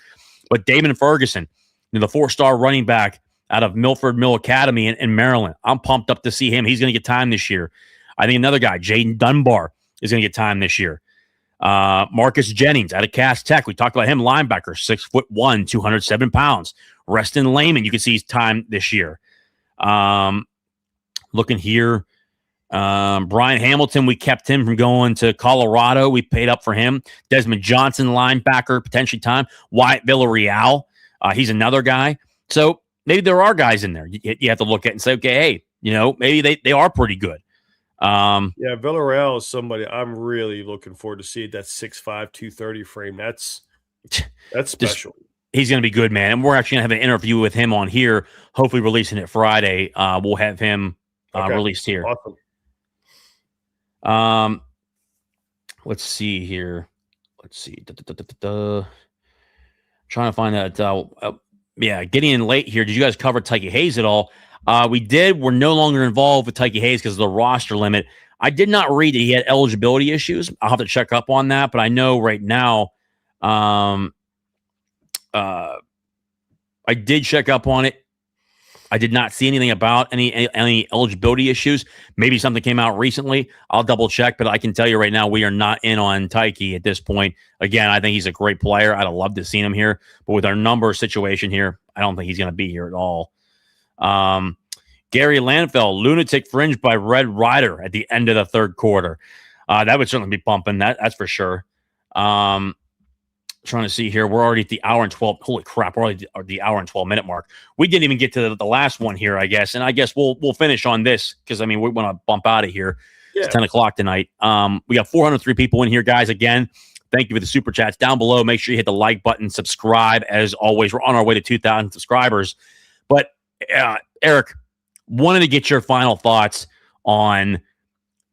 Speaker 1: But Damon Ferguson, the 4-star running back out of Milford Mill Academy in Maryland, I'm pumped up to see him. He's going to get time this year. I think another guy, Jaden Dunbar, is going to get time this year. Marcus Jennings out of Cass Tech. We talked about him, linebacker, 6'1", 207 pounds. Reston Lehman, you can see his time this year. Looking here, Brian Hamilton, we kept him from going to Colorado. We paid up for him. Desmond Johnson, linebacker, potentially time. Wyatt Villarreal, he's another guy. So maybe there are guys in there you have to look at and say, okay, hey, maybe they are pretty good.
Speaker 2: Yeah, Villarreal is somebody I'm really looking forward to see. That 6'5", 230 frame. That's special.
Speaker 1: He's going to be good, man. And we're actually going to have an interview with him on here, hopefully releasing it Friday. We'll have him released here.
Speaker 2: Awesome.
Speaker 1: Let's see here. Let's see. Trying to find that. Getting in late here. Did you guys cover Tyke Hayes at all? We did. We're no longer involved with Tyke Hayes because of the roster limit. I did not read that he had eligibility issues. I'll have to check up on that, but I know right now, I did check up on it. I did not see anything about any eligibility issues. Maybe something came out recently. I'll double check, but I can tell you right now, we are not in on Tyke at this point. Again, I think he's a great player. I'd have loved to see him here, but with our number situation here, I don't think he's going to be here at all. Gary Landfell, lunatic fringe by Red Rider at the end of the third quarter. That would certainly be bumping. That's for sure. Trying to see here. We're already at the hour and 12. Holy crap. We're already at the hour and 12 minute mark. We didn't even get to the last one here, I guess. And I guess we'll finish on this because, we want to bump out of here. Yeah. It's 10 o'clock tonight. We got 403 people in here, guys. Again, thank you for the super chats down below. Make sure you hit the like button, subscribe. As always, we're on our way to 2,000 subscribers. But Eric, wanted to get your final thoughts on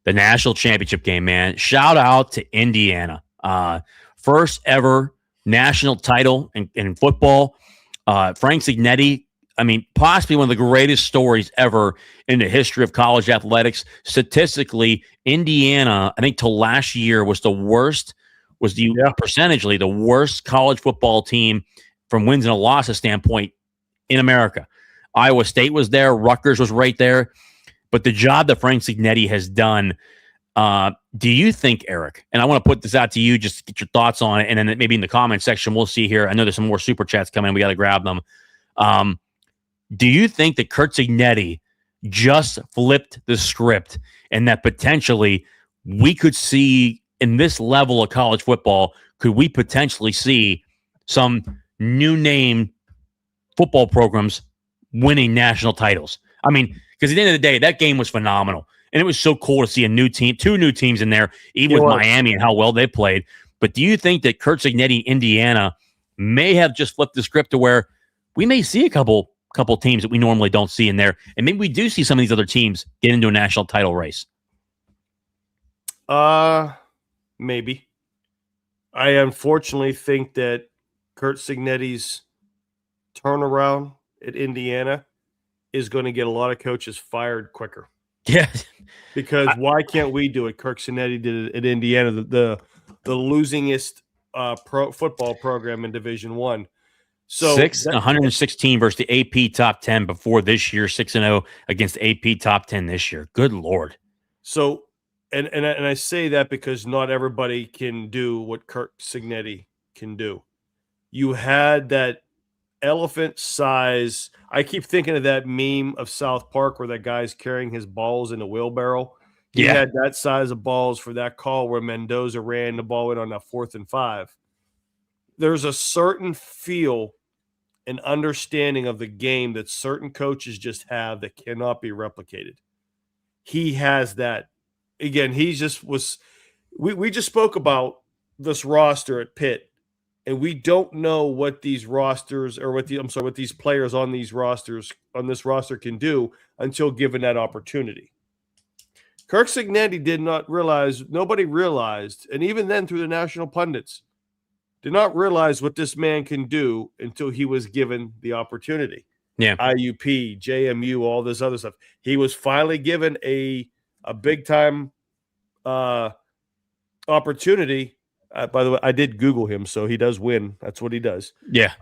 Speaker 1: the national championship game, man. Shout out to Indiana. First ever national title in football. Frank Signetti, possibly one of the greatest stories ever in the history of college athletics. Statistically, Indiana, I think till last year was percentagely the worst college football team from wins and losses standpoint in America. Iowa State was there. Rutgers was right there. But the job that Frank Signetti has done, do you think, Eric, and I want to put this out to you just to get your thoughts on it, and then maybe in the comment section, we'll see here. I know there's some more super chats coming. We got to grab them. Do you think that Curt Signetti just flipped the script and that potentially we could see in this level of college football, could we potentially see some new name football programs winning national titles? Because at the end of the day, that game was phenomenal. And it was so cool to see a new team, two new teams in there, even with Miami and how well they played. But do you think that Curt Signetti, Indiana, may have just flipped the script to where we may see a couple teams that we normally don't see in there, and maybe we do see some of these other teams get into a national title race?
Speaker 2: Maybe. I unfortunately think that Curt Signetti's turnaround at Indiana is going to get a lot of coaches fired quicker.
Speaker 1: Yeah.
Speaker 2: Because why can't we do it? Curt Signetti did it at Indiana, the losingest pro football program in Division I. So
Speaker 1: 116 versus the AP top 10 before this year, 6-0 against the AP top 10 this year. Good Lord.
Speaker 2: So, and I say that because not everybody can do what Curt Signetti can do. You had that elephant size. I keep thinking of that meme of South Park where that guy's carrying his balls in a wheelbarrow. He had that size of balls for that call where Mendoza ran the ball in on a 4th and 5. There's a certain feel and understanding of the game that certain coaches just have that cannot be replicated. He has that. Again, he just was – we just spoke about this roster at Pitt, and we don't know what these rosters or what these players on these rosters on this roster can do until given that opportunity. Kirk Cignetti did not realize, nobody realized, and even then through the national pundits, did not realize what this man can do until he was given the opportunity.
Speaker 1: Yeah.
Speaker 2: IUP, JMU, all this other stuff. He was finally given a big time opportunity. By the way, I did Google him, so he does win. That's what he does.
Speaker 1: Yeah.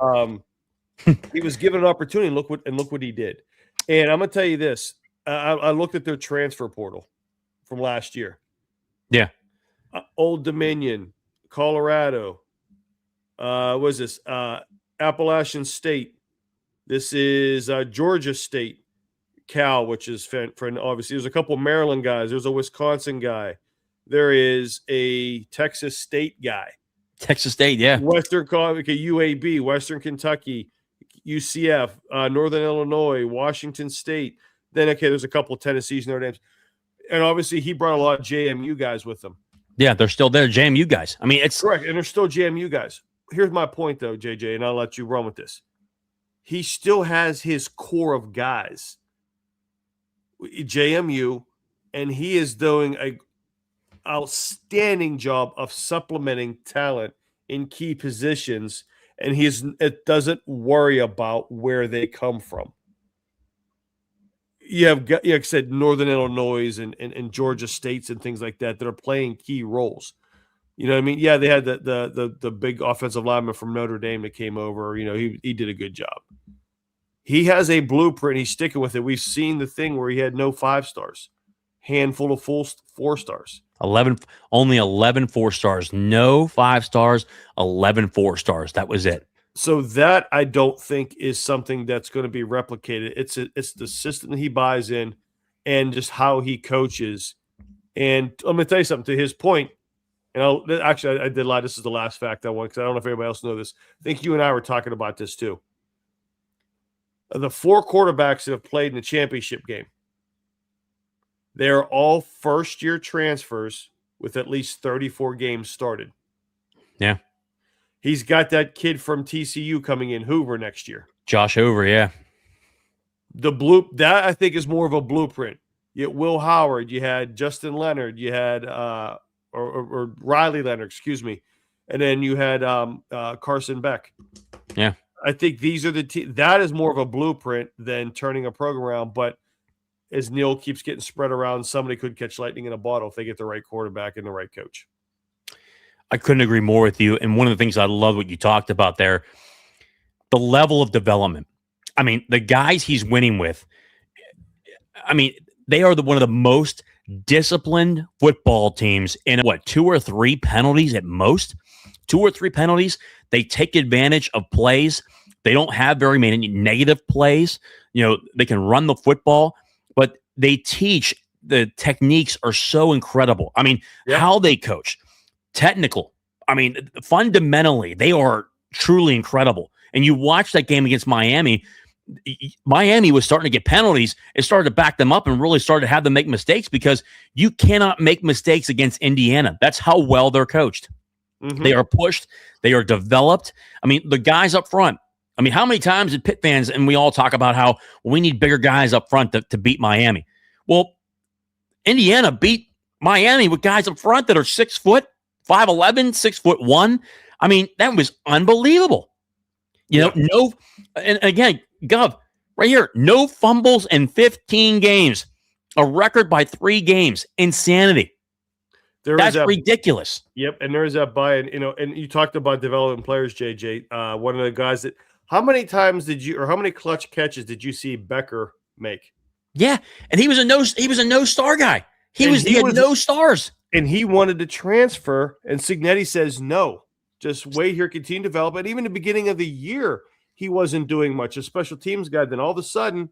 Speaker 2: He was given an opportunity, and look what he did. And I'm gonna tell you this: I looked at their transfer portal from last year.
Speaker 1: Yeah.
Speaker 2: Old Dominion, Colorado. What is this? Appalachian State. This is Georgia State, Cal, which is for obviously. There's a couple of Maryland guys. There's a Wisconsin guy. There is a Texas State guy.
Speaker 1: Texas State, yeah.
Speaker 2: Western UAB, Western Kentucky, UCF, Northern Illinois, Washington State. Then, there's a couple of Tennessee's, Notre Dame's. And obviously, he brought a lot of JMU guys with him.
Speaker 1: Yeah, they're still there, JMU guys. I mean, it's
Speaker 2: correct, and they're still JMU guys. Here's my point, though, JJ, and I'll let you run with this. He still has his core of guys, JMU, and he is doing a outstanding job of supplementing talent in key positions, and it doesn't worry about where they come from. You have, like I said, Northern Illinois and Georgia States and things like that are playing key roles. You know what I mean? Yeah, they had the big offensive lineman from Notre Dame that came over. You know, he did a good job. He has a blueprint. He's sticking with it. We've seen the thing where he had no 5 stars, handful of full 4 stars.
Speaker 1: Only 11 4 stars, no 5 stars, 11 4 stars. That was it.
Speaker 2: So that I don't think is something that's going to be replicated. It's the system that he buys in, and just how he coaches. And I'm going to tell you something to his point. And I did lie. This is the last fact I want, because I don't know if anybody else knows this. I think you and I were talking about this too. The 4 quarterbacks that have played in the championship game, they're all first-year transfers with at least 34 games started.
Speaker 1: Yeah.
Speaker 2: He's got that kid from TCU coming in, Hoover, next year.
Speaker 1: Josh Hoover, yeah.
Speaker 2: That I think is more of a blueprint. You had Will Howard, you had Justin Leonard, you had or Riley Leonard, excuse me, and then you had Carson Beck.
Speaker 1: Yeah.
Speaker 2: I think these are that is more of a blueprint than turning a program around. But as Neil keeps getting spread around, somebody could catch lightning in a bottle if they get the right quarterback and the right coach.
Speaker 1: I couldn't agree more with you. And one of the things I love what you talked about there, the level of development. I mean, the guys he's winning with, I mean, they are one of the most disciplined football teams in 2 or 3 penalties at most. 2 or 3 penalties. They take advantage of plays. They don't have very many negative plays. You know, they can run the football, but they teach, the techniques are so incredible. I mean, how they coach, technical. I mean, fundamentally, they are truly incredible. And you watch that game against Miami. Miami was starting to get penalties. It started to back them up and really started to have them make mistakes, because you cannot make mistakes against Indiana. That's how well they're coached. Mm-hmm. They are pushed. They are developed. I mean, the guys up front. I mean, how many times did Pitt fans, and we all talk about how we need bigger guys up front to beat Miami? Well, Indiana beat Miami with guys up front that are 6 foot, 5'11", 6'1". I mean, that was unbelievable. You know, and again, Gov, right here, no fumbles in 15 games, a record by 3 games. Insanity. That's ridiculous.
Speaker 2: Yep, and there's that buy-in, you know, and you talked about developing players, JJ. One of the guys that, how many clutch catches did you see Becker make? Yeah, and he was a no star guy. He had no stars. And he wanted to transfer, and Cignetti says no. Just wait here, continue to develop. And even the beginning of the year, he wasn't doing much. A special teams guy. Then all of a sudden,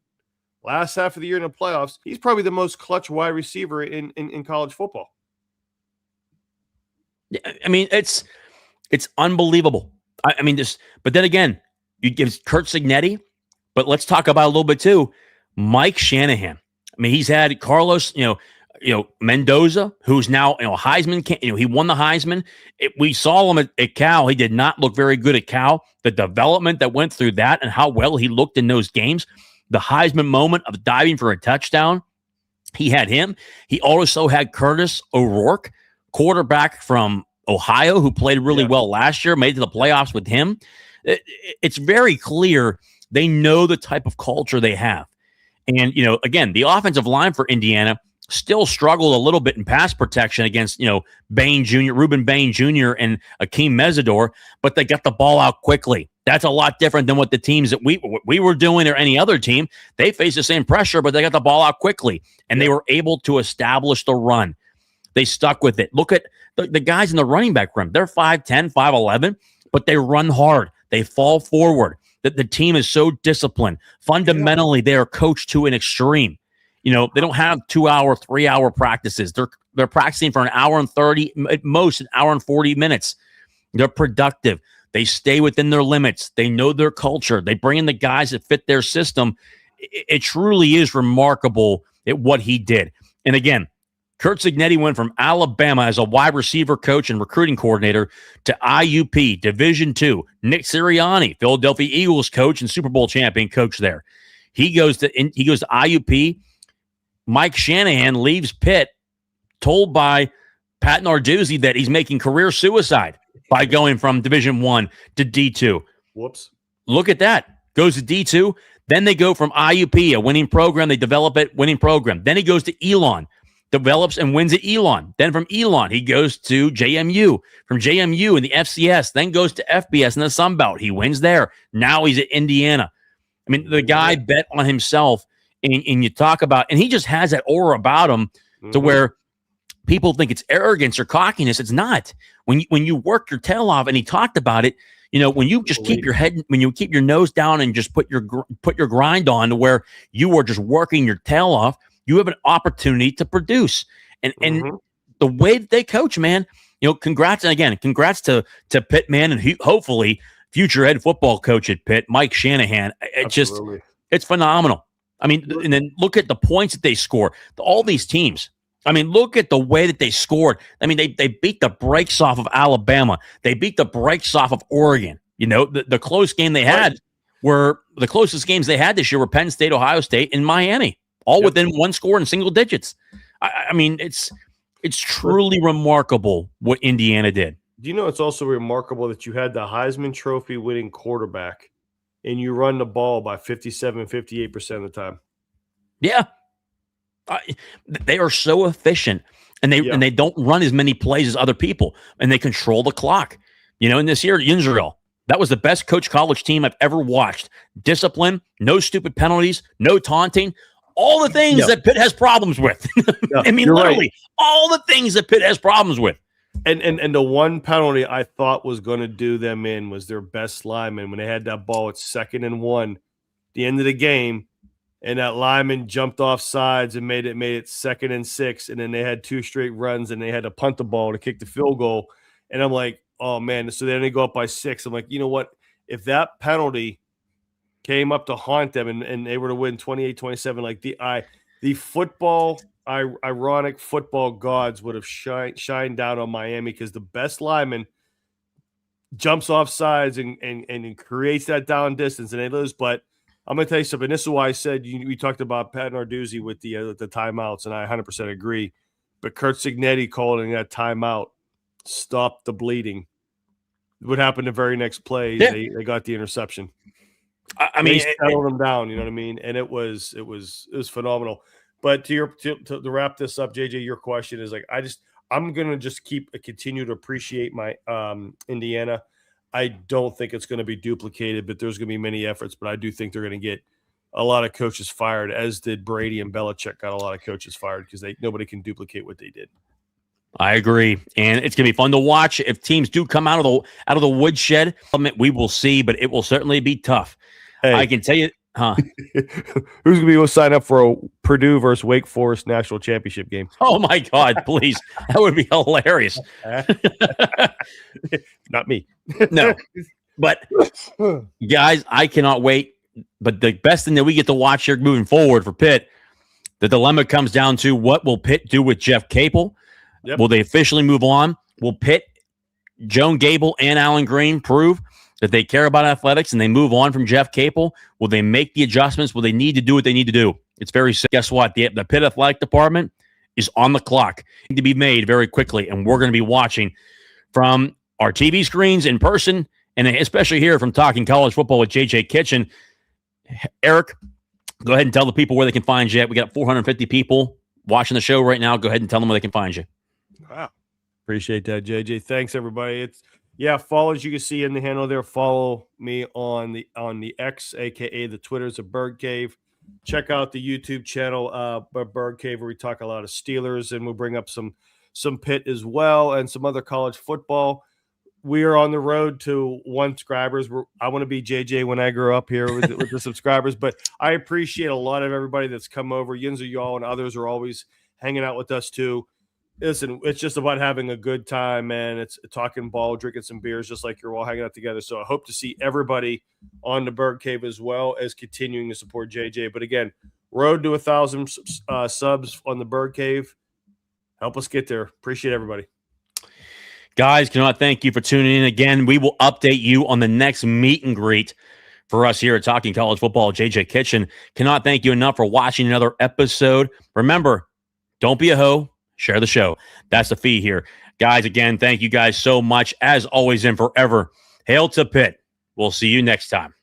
Speaker 2: last half of the year in the playoffs, he's probably the most clutch wide receiver in college football. I mean, it's unbelievable. I mean, but then again, you give Kurt Cignetti, but let's talk about a little bit too, Mike Shanahan. I mean, he's had Carlos, Mendoza, who's now, Heisman, he won the Heisman. We saw him at Cal. He did not look very good at Cal. The development that went through that and how well he looked in those games, the Heisman moment of diving for a touchdown.
Speaker 1: He had him. He also had Curtis O'Rourke, quarterback from Ohio, who played really well last year, made it to the playoffs with him. It's very clear they know the type of culture they have. And, again, the offensive line for Indiana still struggled a little bit in pass protection against, Bain Jr., Reuben Bain Jr. and Akeem Mesidor, but they got the ball out quickly. That's a lot different than what the teams that we were doing or any other team. They faced the same pressure, but they got the ball out quickly, and they were able to establish the run. They stuck with it. Look at the guys in the running back room. They're 5'10", 5'11", but they run hard. They fall forward. The team is so disciplined. Fundamentally, they are coached to an extreme. They don't have 2-hour, 3-hour practices. They're practicing for an hour and 30, at most an hour and 40 minutes. They're productive. They stay within their limits. They know their culture. They bring in the guys that fit their system. It truly is remarkable at what he did. And again, Curt Cignetti went from Alabama as a wide receiver coach and recruiting coordinator to IUP, Division II. Nick Sirianni, Philadelphia Eagles coach and Super Bowl champion coach there. He goes to IUP. Mike Shanahan leaves Pitt, told by Pat Narduzzi that he's making career suicide by going from Division I to D2.
Speaker 2: Whoops.
Speaker 1: Look at that. Goes to D2. Then they go from IUP, a winning program. They develop it, winning program. Then he goes to Elon, develops and wins at Elon. Then from Elon, he goes to JMU. From JMU in the FCS, then goes to FBS in the Sun Belt. He wins there. Now he's at Indiana. I mean, the guy bet on himself, and you talk about, and he just has that aura about him to where people think it's arrogance or cockiness. It's not. When you work your tail off, and he talked about it, when you just keep your head, when you keep your nose down and just put your grind on to where you are just working your tail off, you have an opportunity to produce. And the way that they coach, man, congrats. And again, congrats to Pitt, man, and hopefully future head football coach at Pitt, Mike Shanahan. It's phenomenal. I mean, and then look at the points that they score. All these teams. I mean, look at the way that they scored. I mean, they beat the brakes off of Alabama. They beat the brakes off of Oregon. The close game they had were the closest games they had this year were Penn State, Ohio State, and Miami, all within one score in single digits. I mean, it's truly remarkable what Indiana did.
Speaker 2: Do you know it's also remarkable that you had the Heisman Trophy winning quarterback and you run the ball by 57, 58% of the time?
Speaker 1: Yeah. They are so efficient, and they don't run as many plays as other people, and they control the clock. In this year, Israel, that was the best coach college team I've ever watched. Discipline, no stupid penalties, no taunting, all the things that Pitt has problems with. I mean, literally, all the things that Pitt has problems with.
Speaker 2: And the one penalty I thought was going to do them in was their best lineman when they had that ball at 2nd and 1, the end of the game. And that lineman jumped off sides and made it 2nd and 6. And then they had 2 straight runs and they had to punt the ball to kick the field goal. And I'm like, oh man. So then they go up by 6. I'm like, you know what? If that penalty came up to haunt them and they were to win 28-27, like the football, ironic football gods would have shined down on Miami, because the best lineman jumps off sides and creates that down distance and they lose. But I'm going to tell you something. This is why I said we talked about Pat Narduzzi with the timeouts, and I 100% agree. But Curt Cignetti calling that timeout stopped the bleeding. What happened the very next play? Yeah. They got the interception.
Speaker 1: I mean,
Speaker 2: they settled them down. You know what I mean? And it was phenomenal. But to wrap this up, JJ, your question is like, I'm going to just continue to appreciate my Indiana. I don't think it's going to be duplicated, but there's going to be many efforts. But I do think they're going to get a lot of coaches fired, as did Brady and Belichick got a lot of coaches fired, because nobody can duplicate what they did.
Speaker 1: I agree, and it's going to be fun to watch. If teams do come out of the woodshed, we will see, but it will certainly be tough. Hey, I can tell you,
Speaker 2: who's going to be able to sign up for a Purdue versus Wake Forest national championship game?
Speaker 1: Oh my God, please. That would be hilarious.
Speaker 2: Not me.
Speaker 1: No, but guys, I cannot wait. But the best thing that we get to watch here moving forward for Pitt, the dilemma comes down to, what will Pitt do with Jeff Capel? Yep. Will they officially move on? Will Pitt, Joan Gable, and Alan Green prove that they care about athletics and they move on from Jeff Capel? Will they make the adjustments? Will they need to do what they need to do? It's very simple. Guess what? The Pitt Athletic Department is on the clock to be made very quickly, and we're going to be watching from our TV screens in person, and especially here from Talking College Football with JJ Kitchen. Eric, go ahead and tell the people where they can find you. We got 450 people watching the show right now. Go ahead and tell them where they can find you.
Speaker 2: Wow. Appreciate that, JJ. Thanks, everybody. Follow, as you can see in the handle there. Follow me on the X, aka the Twitter's of Bird Cave. Check out the YouTube channel, Bird Cave, where we talk a lot of Steelers, and we'll bring up some Pitt as well and some other college football. We are on the road to 1 subscribers. I want to be JJ when I grow up here with the subscribers, but I appreciate a lot of everybody that's come over. Yinzer, y'all, and others are always hanging out with us too. Listen, it's just about having a good time, man. It's talking ball, drinking some beers, just like you're all hanging out together. So I hope to see everybody on the Bird Cave, as well as continuing to support JJ. But again, road to 1,000 subs on the Bird Cave. Help us get there. Appreciate everybody.
Speaker 1: Guys, cannot thank you for tuning in again. We will update you on the next meet and greet for us here at Talking College Football. JJ Kitchen, cannot thank you enough for watching another episode. Remember, don't be a hoe. Share the show. That's the fee here. Guys, again, thank you guys so much. As always and forever, hail to Pitt. We'll see you next time.